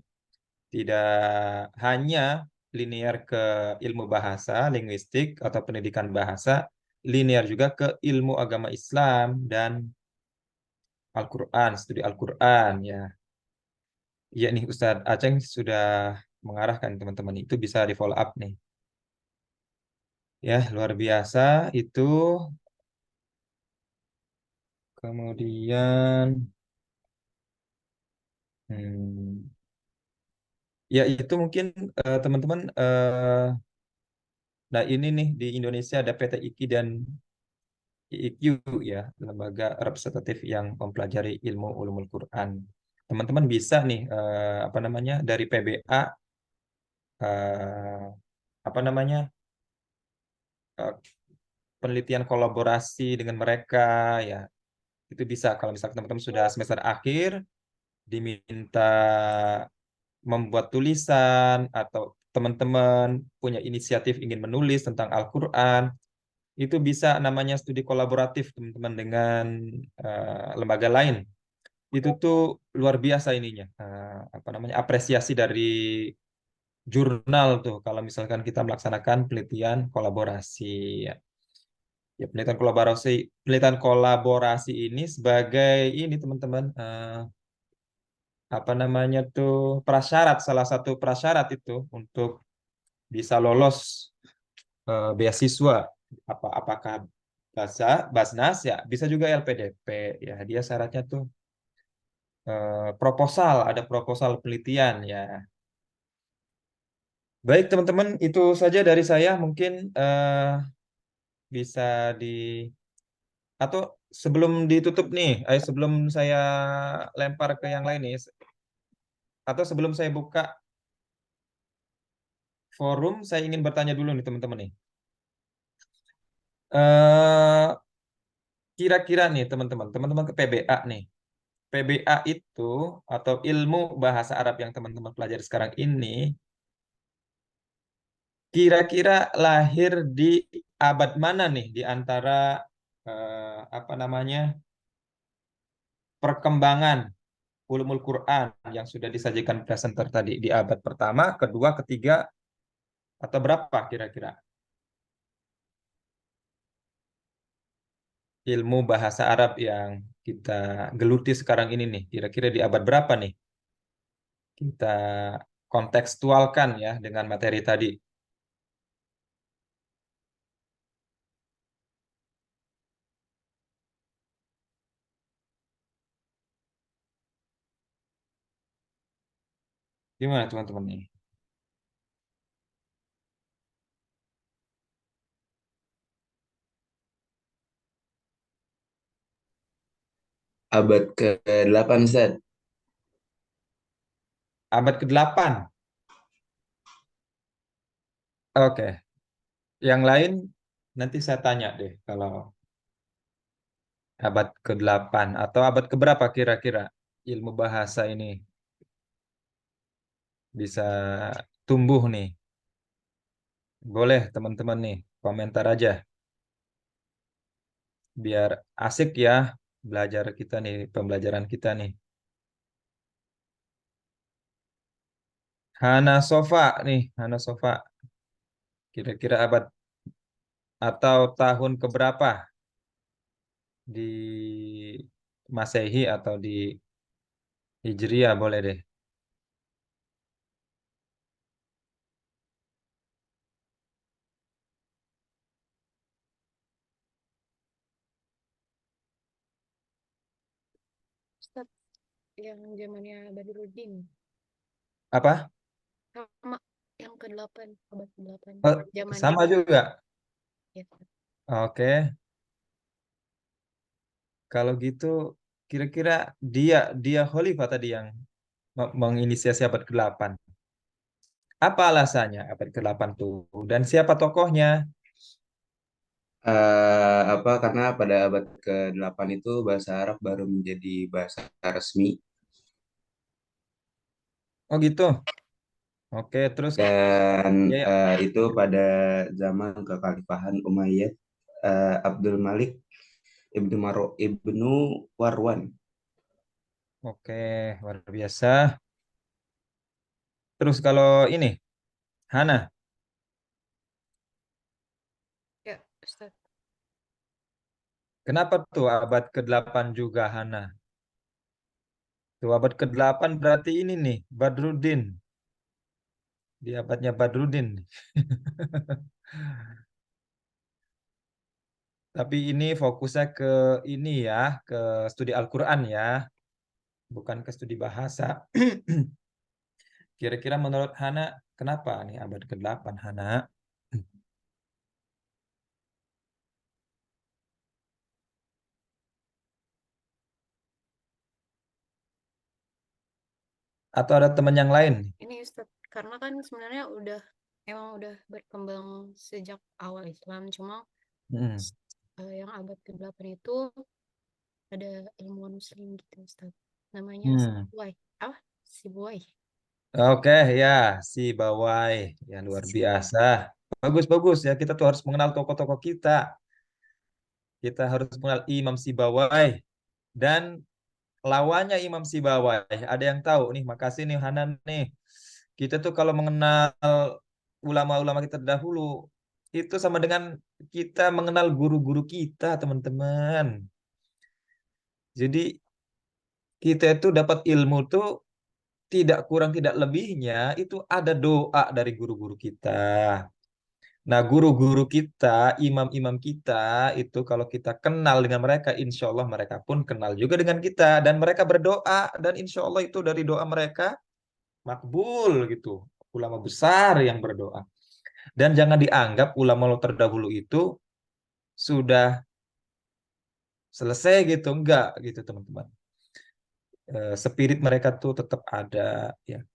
tidak hanya linear ke ilmu bahasa, linguistik atau pendidikan bahasa, linear juga ke ilmu agama Islam dan Al-Quran, studi Al-Quran ya. Iya nih Ustadz Aceng sudah mengarahkan teman-teman itu bisa di follow up nih. Ya, luar biasa itu. Kemudian hmm, ya itu mungkin teman-teman nah ini nih di Indonesia ada PT IKI dan IIQ ya, lembaga representatif yang mempelajari ilmu ulumul Quran. Teman-teman bisa nih apa namanya dari PBA eh, apa namanya eh, penelitian kolaborasi dengan mereka ya. Itu bisa kalau misalnya teman-teman sudah semester akhir diminta membuat tulisan atau teman-teman punya inisiatif ingin menulis tentang Al-Quran, itu bisa namanya studi kolaboratif teman-teman dengan lembaga lain. Itu tuh luar biasa ininya, apa namanya apresiasi dari jurnal tuh kalau misalkan kita melaksanakan penelitian kolaborasi. Ya, ya penelitian kolaborasi ini sebagai ini teman-teman apa namanya tuh prasyarat salah satu prasyarat itu untuk bisa lolos beasiswa apakah Basnas ya bisa juga LPDP ya dia syaratnya tuh proposal ada proposal penelitian ya. Baik teman-teman itu saja dari saya mungkin bisa di atau sebelum ditutup nih sebelum saya lempar ke yang lain nih atau sebelum saya buka forum saya ingin bertanya dulu nih teman-teman nih. eh Kira-kira nih teman-teman ke PBA nih. PBA itu atau ilmu bahasa Arab yang teman-teman pelajari sekarang ini kira-kira lahir di abad mana nih di antara apa namanya perkembangan ulumul Quran yang sudah disajikan presenter tadi di abad pertama, kedua, ketiga atau berapa kira-kira? Ilmu bahasa Arab yang kita geluti sekarang ini nih, kira-kira di abad berapa nih? Kita kontekstualkan ya dengan materi tadi. Gimana teman-teman nih? Abad ke-8, Ustaz. Abad ke-8. Oke. Yang lain nanti saya tanya deh kalau abad ke-8 atau abad keberapa kira-kira ilmu bahasa ini bisa tumbuh nih. Boleh teman-teman nih komentar aja biar asik ya belajar kita nih, pembelajaran kita nih. Hana Sofa nih, Hana Sofa. Kira-kira abad atau tahun keberapa di Masehi atau di Hijriah boleh deh. Ustaz, yang zamannya Badruddin Apa? sama yang ke-8, abad ke-8 Oh, zamannya sama juga. ya. Oke. Kalau gitu kira-kira dia dia Khalifah tadi yang menginisiasi abad ke-8. Apa alasannya abad ke-8 tuh? Dan siapa tokohnya? Karena pada abad ke-8 itu bahasa Arab baru menjadi bahasa resmi Oh gitu. Oke, terus dan ya, ya. itu pada zaman kekhalifahan Umayyad Abdul Malik ibnu Warwan. Oke, luar biasa. Terus kalau ini Hana, Ya, Ustaz. kenapa tuh abad ke-8 juga Hana? Tuh abad ke-8 berarti ini nih, Badruddin. Di abadnya Badruddin. Tapi ini fokusnya ke ini ya, ke studi Al-Quran ya, bukan ke studi bahasa. Kira-kira menurut Hana, kenapa nih abad ke-8, Hana? Atau ada teman yang lain? Ini Ustadz, karena kan sebenarnya emang udah berkembang sejak awal Islam, cuma Hmm. yang abad ke-8 itu ada ilmuwan muslim gitu Ustadz. Namanya Hmm. Sibuwai. Apa? Sibuwai. Oke ya, si Bawai ya luar Sibuwai. biasa. Bagus-bagus ya, kita tuh harus mengenal tokoh-tokoh kita. Kita harus mengenal Imam Sibawai dan lawannya Imam Sibawai. Ada yang tahu nih? Makasih nih Hanan nih. Kita tuh kalau mengenal ulama-ulama kita terdahulu itu sama dengan kita mengenal guru-guru kita, teman-teman. Jadi kita itu dapat ilmu tuh tidak kurang tidak lebihnya itu ada doa dari guru-guru kita. Nah, guru-guru kita, imam-imam kita, itu kalau kita kenal dengan mereka, insya Allah mereka pun kenal juga dengan kita. Dan mereka berdoa, dan insya Allah itu dari doa mereka, makbul gitu. Ulama besar yang berdoa. Dan jangan dianggap ulama terdahulu itu sudah selesai gitu. Enggak gitu teman-teman. Spirit mereka tuh tetap ada. Ya.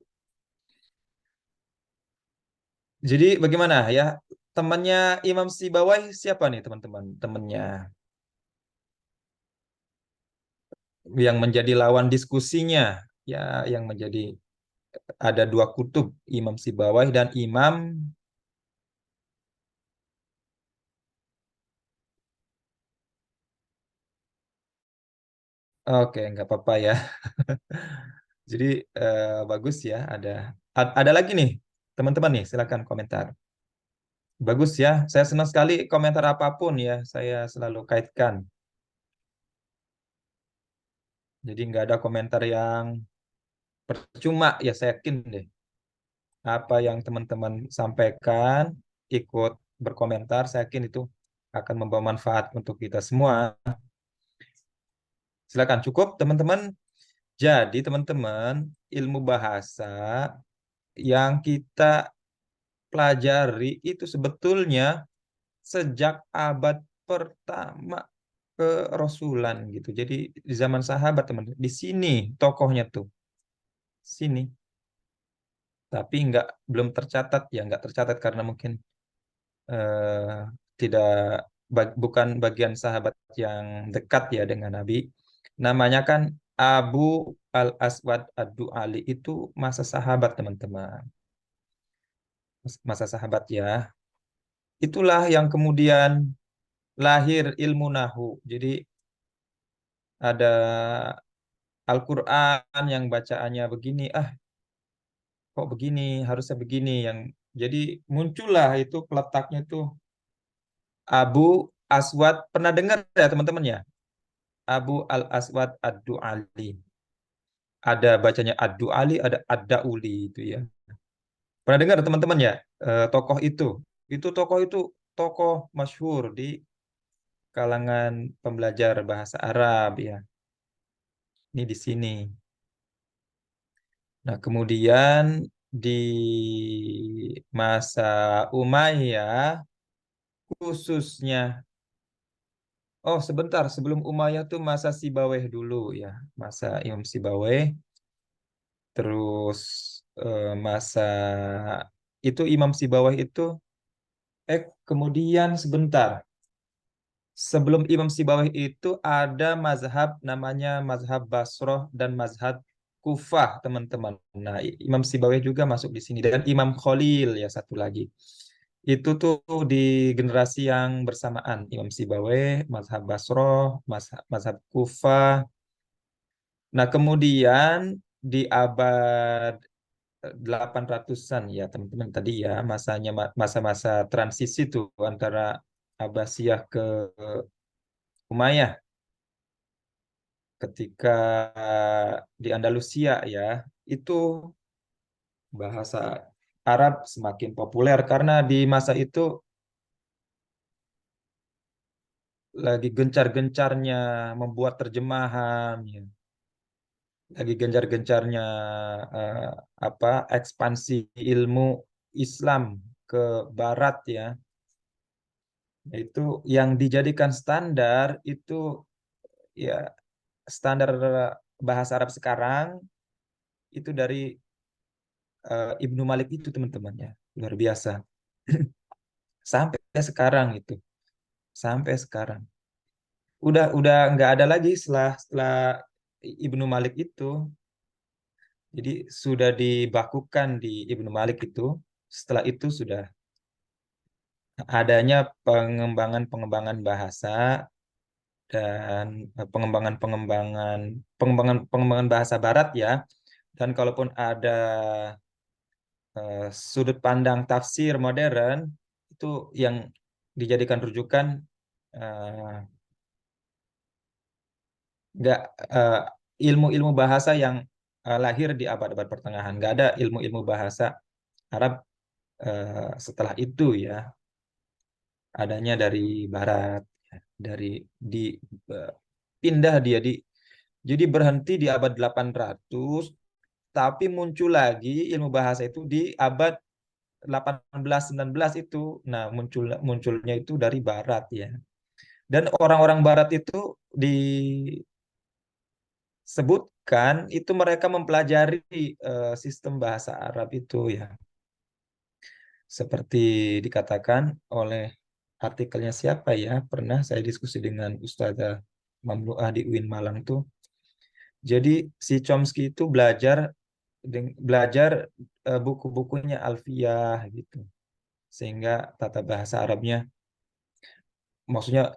Jadi bagaimana ya? Temannya Imam Sibawai siapa nih teman-teman? Temannya yang menjadi lawan diskusinya, ya yang menjadi ada dua kutub, Imam Sibawai dan Imam Oke, nggak apa-apa ya. Jadi bagus ya, ada lagi nih, teman-teman nih, silakan komentar. Bagus ya, saya senang sekali komentar apapun ya, saya selalu kaitkan. Jadi nggak ada komentar yang percuma ya, saya yakin deh. Apa yang teman-teman sampaikan, ikut berkomentar, saya yakin itu akan membawa manfaat untuk kita semua. Silakan, cukup teman-teman. Jadi teman-teman, ilmu bahasa yang kita pelajari itu sebetulnya sejak abad pertama kerasulan gitu. Jadi di zaman sahabat teman-teman. Di sini tokohnya tuh. Sini. Tapi belum tercatat ya, nggak tercatat karena mungkin eh, tidak bukan bagian sahabat yang dekat ya dengan Nabi. Namanya kan Abu Al-Aswad Ad-Du'ali itu masa sahabat teman-teman. Masa sahabat ya. Itulah yang kemudian lahir ilmu nahu. Jadi ada Al-Quran yang bacaannya begini, kok begini, harusnya begini. Jadi muncullah itu peletaknya itu Abu Aswad. Pernah dengar ya teman-teman ya? Abu Al-Aswad Ad-Du'ali. Ada bacanya Ad-Du'ali, ada Ad-Dauli itu ya. Pernah dengar teman-teman ya? Tokoh itu. Tokoh itu tokoh masyhur di kalangan pembelajar bahasa Arab ya. Ini di sini. Nah, kemudian di masa Umayyah khususnya sebentar sebelum Umayyah tuh masa Sibaweh dulu ya. Masa Imam Sibaweh terus masa itu Imam Sibaweh itu kemudian sebentar. Sebelum Imam Sibawih itu ada mazhab namanya mazhab Basroh dan mazhab Kufah, teman-teman. Nah, Imam Sibawih juga masuk di sini dan Imam Khalil ya satu lagi. Itu tuh di generasi yang bersamaan Imam Sibawih, mazhab Basroh, mazhab Kufah. Nah, kemudian di abad 800-an ya, teman-teman tadi ya, masa-masa transisi tuh antara Abbasiyah ke Umayyah. ketika di Andalusia ya, itu bahasa Arab semakin populer karena di masa itu lagi gencar-gencarnya membuat terjemahan, ya. Lagi gencar-gencarnya eh, ekspansi ilmu Islam ke Barat ya. Itu yang dijadikan standar itu ya standar bahasa Arab sekarang itu dari Ibnu Malik itu teman-teman ya. Luar biasa. Sampai sekarang itu, sampai sekarang. Udah nggak ada lagi setelah Ibnu Malik itu. Jadi sudah dibakukan di Ibnu Malik itu. Setelah itu sudah adanya pengembangan-pengembangan bahasa dan pengembangan bahasa Barat ya. Dan kalaupun ada sudut pandang tafsir modern itu yang dijadikan rujukan eh, nggak ilmu-ilmu bahasa yang lahir di abad-abad pertengahan. Nggak ada ilmu-ilmu bahasa Arab setelah itu ya. Adanya dari Barat, ya. Dari di eh, pindah dia jadi berhenti di abad 800, tapi muncul lagi ilmu bahasa itu di abad 18-19 itu. Nah, munculnya itu dari Barat ya. Dan orang-orang Barat itu disebutkan itu mereka mempelajari sistem bahasa Arab itu ya. Seperti dikatakan oleh artikelnya siapa ya? Pernah saya diskusi dengan Ustazah Mamluah di UIN Malang tuh. Jadi si Chomsky itu belajar buku-bukunya Alfiyah gitu. Sehingga tata bahasa Arabnya maksudnya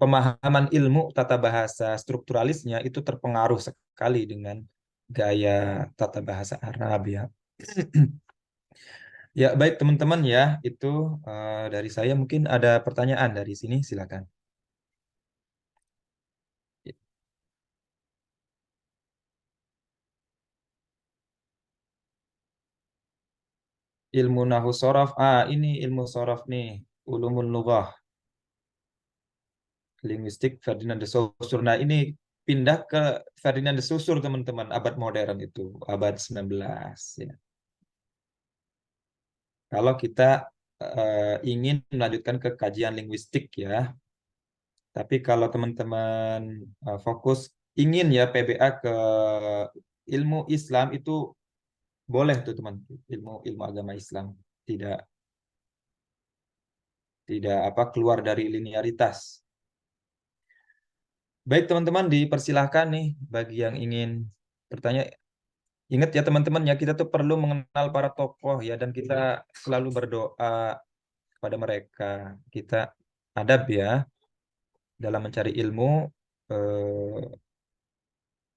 pemahaman ilmu tata bahasa strukturalisnya itu terpengaruh sekali dengan gaya tata bahasa Arab ya. Ya, baik teman-teman ya, itu dari saya mungkin ada pertanyaan dari sini, silakan. Ilmu nahu sorof, ini ilmu sorof nih, ulumul lughah, linguistik Ferdinand de Saussure. Nah, ini pindah ke Ferdinand de Saussure teman-teman, abad modern itu, abad 19 ya. Kalau kita ingin melanjutkan ke kajian linguistik ya, tapi kalau teman-teman fokus ingin ya PBA ke ilmu Islam itu boleh tuh teman, ilmu ilmu agama Islam tidak tidak keluar dari linearitas. Baik teman-teman, dipersilahkan nih bagi yang ingin bertanya. Ingat ya teman-teman ya, kita tuh perlu mengenal para tokoh ya, dan kita selalu berdoa kepada mereka. Kita adab ya dalam mencari ilmu.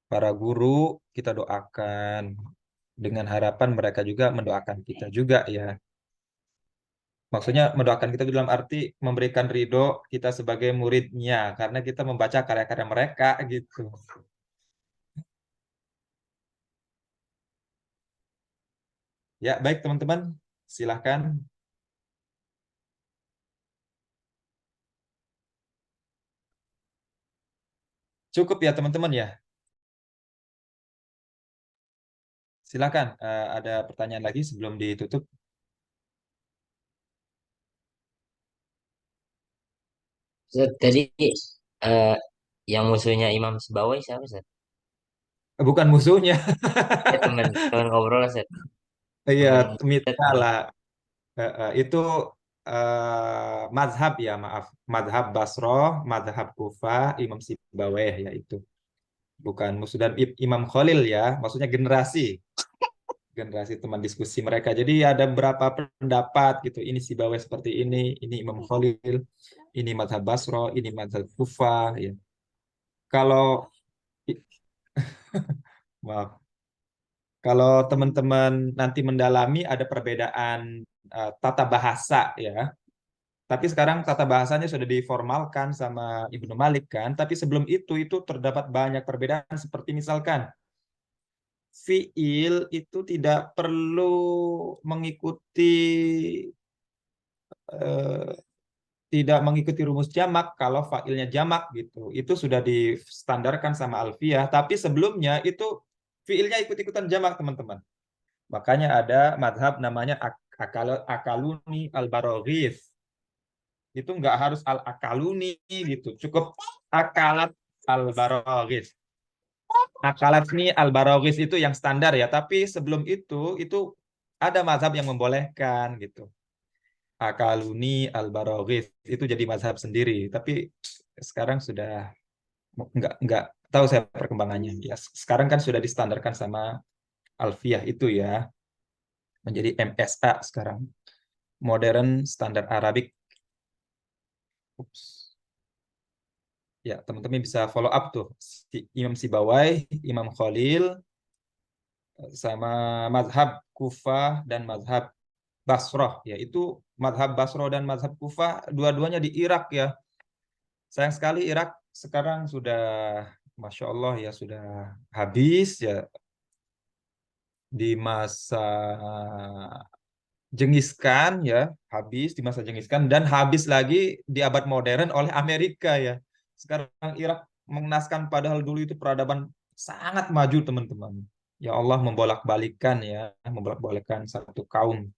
Para guru kita doakan dengan harapan mereka juga mendoakan kita juga ya. Maksudnya mendoakan kita dalam arti memberikan ridho kita sebagai muridnya karena kita membaca karya-karya mereka gitu. Ya, baik teman-teman, silahkan. Cukup ya teman-teman ya. Silahkan, ada pertanyaan lagi sebelum ditutup. Ustaz, tadi eh, yang musuhnya Imam Sebawi siapa, Ustaz? Bukan musuhnya. Teman teman ngobrol, Ustaz. Iya, Teman mitra teman. lah. Itu mazhab ya, maaf. Mazhab Basroh, mazhab Kufah, Imam Sibawayh ya itu. Bukan musuh dan Imam Khalil ya, maksudnya generasi teman diskusi mereka. Jadi ada beberapa pendapat gitu. Ini Sibawayh seperti ini Imam Khalil, ini mazhab Basroh, ini mazhab Kufah ya. Kalau maaf, kalau teman-teman nanti mendalami ada perbedaan tata bahasa ya. Tapi sekarang tata bahasanya sudah diformalkan sama Ibnu Malik kan. Tapi sebelum itu terdapat banyak perbedaan. Seperti misalkan fiil itu tidak perlu mengikuti eh, tidak mengikuti rumus jamak kalau failnya jamak gitu. Itu sudah distandarkan sama Alfiyah. Tapi sebelumnya itu fiilnya ikut-ikutan jamak teman-teman. Makanya ada madhab namanya akaluni al-baraghis. Itu nggak harus al-akaluni gitu. Cukup akalat al-baraghis. Akalat ini al-baraghis itu yang standar ya. Tapi sebelum itu ada mazhab yang membolehkan gitu. Akaluni al-baraghis itu jadi mazhab sendiri. Tapi sekarang sudah nggak tahu saya perkembangannya. Ya, sekarang kan sudah distandarkan sama Alfiyah itu ya. Menjadi MSA sekarang. Modern Standard Arabic. Ups. Ya, teman-teman bisa follow up tuh. Imam Sibawai, Imam Khalil, sama mazhab Kufah dan mazhab Basroh. Ya, itu mazhab Basroh dan mazhab Kufah dua-duanya di Irak ya. Sayang sekali Irak sekarang sudah, Masya Allah ya, sudah habis ya di masa Jengiskan ya, habis di masa Jengiskan dan habis lagi di abad modern oleh Amerika ya. Sekarang Irak mengenaskan padahal dulu itu peradaban sangat maju teman-teman. Ya Allah membolak-balikan ya, membolak-balikan satu kaum.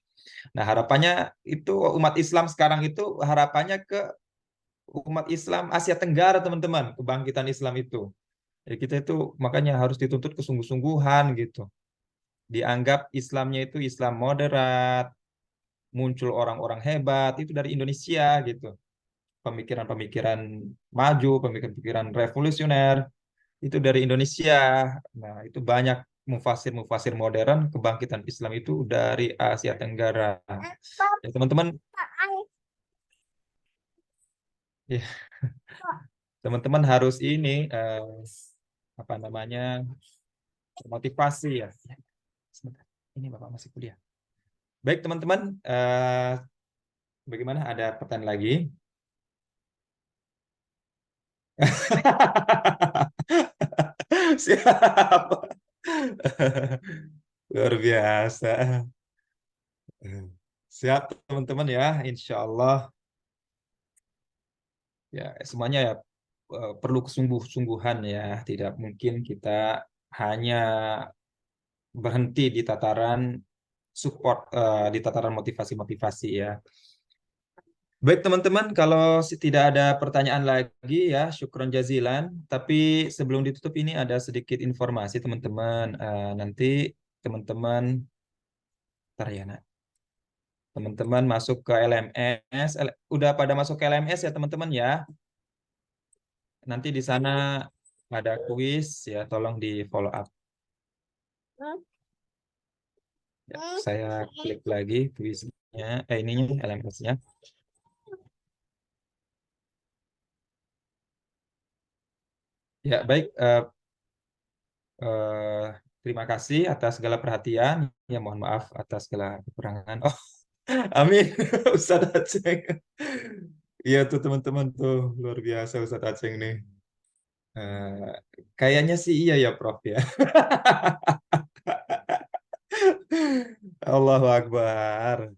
Nah, harapannya itu umat Islam sekarang itu harapannya ke umat Islam Asia Tenggara teman-teman, kebangkitan Islam itu. Ya, kita itu makanya harus dituntut kesungguh-sungguhan gitu. Dianggap Islamnya itu Islam moderat, muncul orang-orang hebat itu dari Indonesia gitu. Pemikiran-pemikiran maju, pemikiran-pemikiran revolusioner itu dari Indonesia. Nah, itu banyak mufasir-mufasir modern kebangkitan Islam itu dari Asia Tenggara. Ya, teman-teman, ya, teman-teman harus ini apa namanya? Motivasi ya. Sebentar. Ini Bapak masih kuliah. Baik, teman-teman, bagaimana ada pertanyaan lagi? Siap. Luar biasa. Siap teman-teman ya, insya Allah ya semuanya ya perlu kesungguh-sungguhan ya. Tidak mungkin kita hanya berhenti di tataran support, di tataran motivasi-motivasi ya. Baik teman-teman, kalau tidak ada pertanyaan lagi ya, syukron jazilan. Tapi sebelum ditutup ini ada sedikit informasi teman-teman. Nanti teman-teman, ntar ya nak. Teman-teman masuk ke LMS, udah pada masuk ke LMS ya teman-teman ya. Nanti di sana ada kuis ya, tolong di follow up. Ya, saya klik lagi kuisnya, ininya LMS-nya. Ya baik, terima kasih atas segala perhatian. Ya mohon maaf atas segala kekurangan. Oh, amin, Ustadz Aceng. Iya tuh teman-teman tuh luar biasa Ustadz Aceng nih. Kayaknya sih iya ya Prof ya. Allahu Akbar.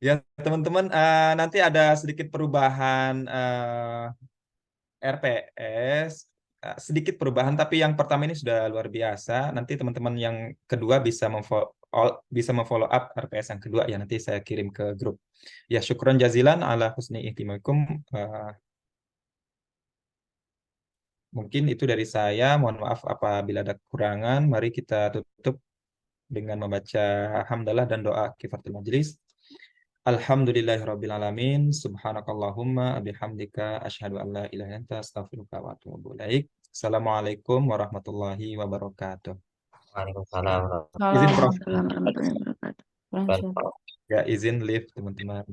Ya teman-teman, nanti ada sedikit perubahan RPS, sedikit perubahan, tapi yang pertama ini sudah luar biasa. Nanti teman-teman yang kedua bisa memfollow up RPS yang kedua ya. Nanti saya kirim ke grup. Ya syukron jazilan ala husni ihtimakum. Mungkin itu dari saya. Mohon maaf apabila ada kekurangan. Mari kita tutup dengan membaca hamdalah dan doa kifaratul majelis. Alhamdulillahirabbil alamin. Subhanakallahumma bihamdika asyhadu an la ilaha illa anta astaghfiruka wa atubu ilaik. Assalamualaikum warahmatullahi wabarakatuh. Waalaikumsalam Izin Prof. Waalaikumsalam warahmatullahi wabarakatuh. warahmatullahi wabarakatuh. Ya izin live teman-teman.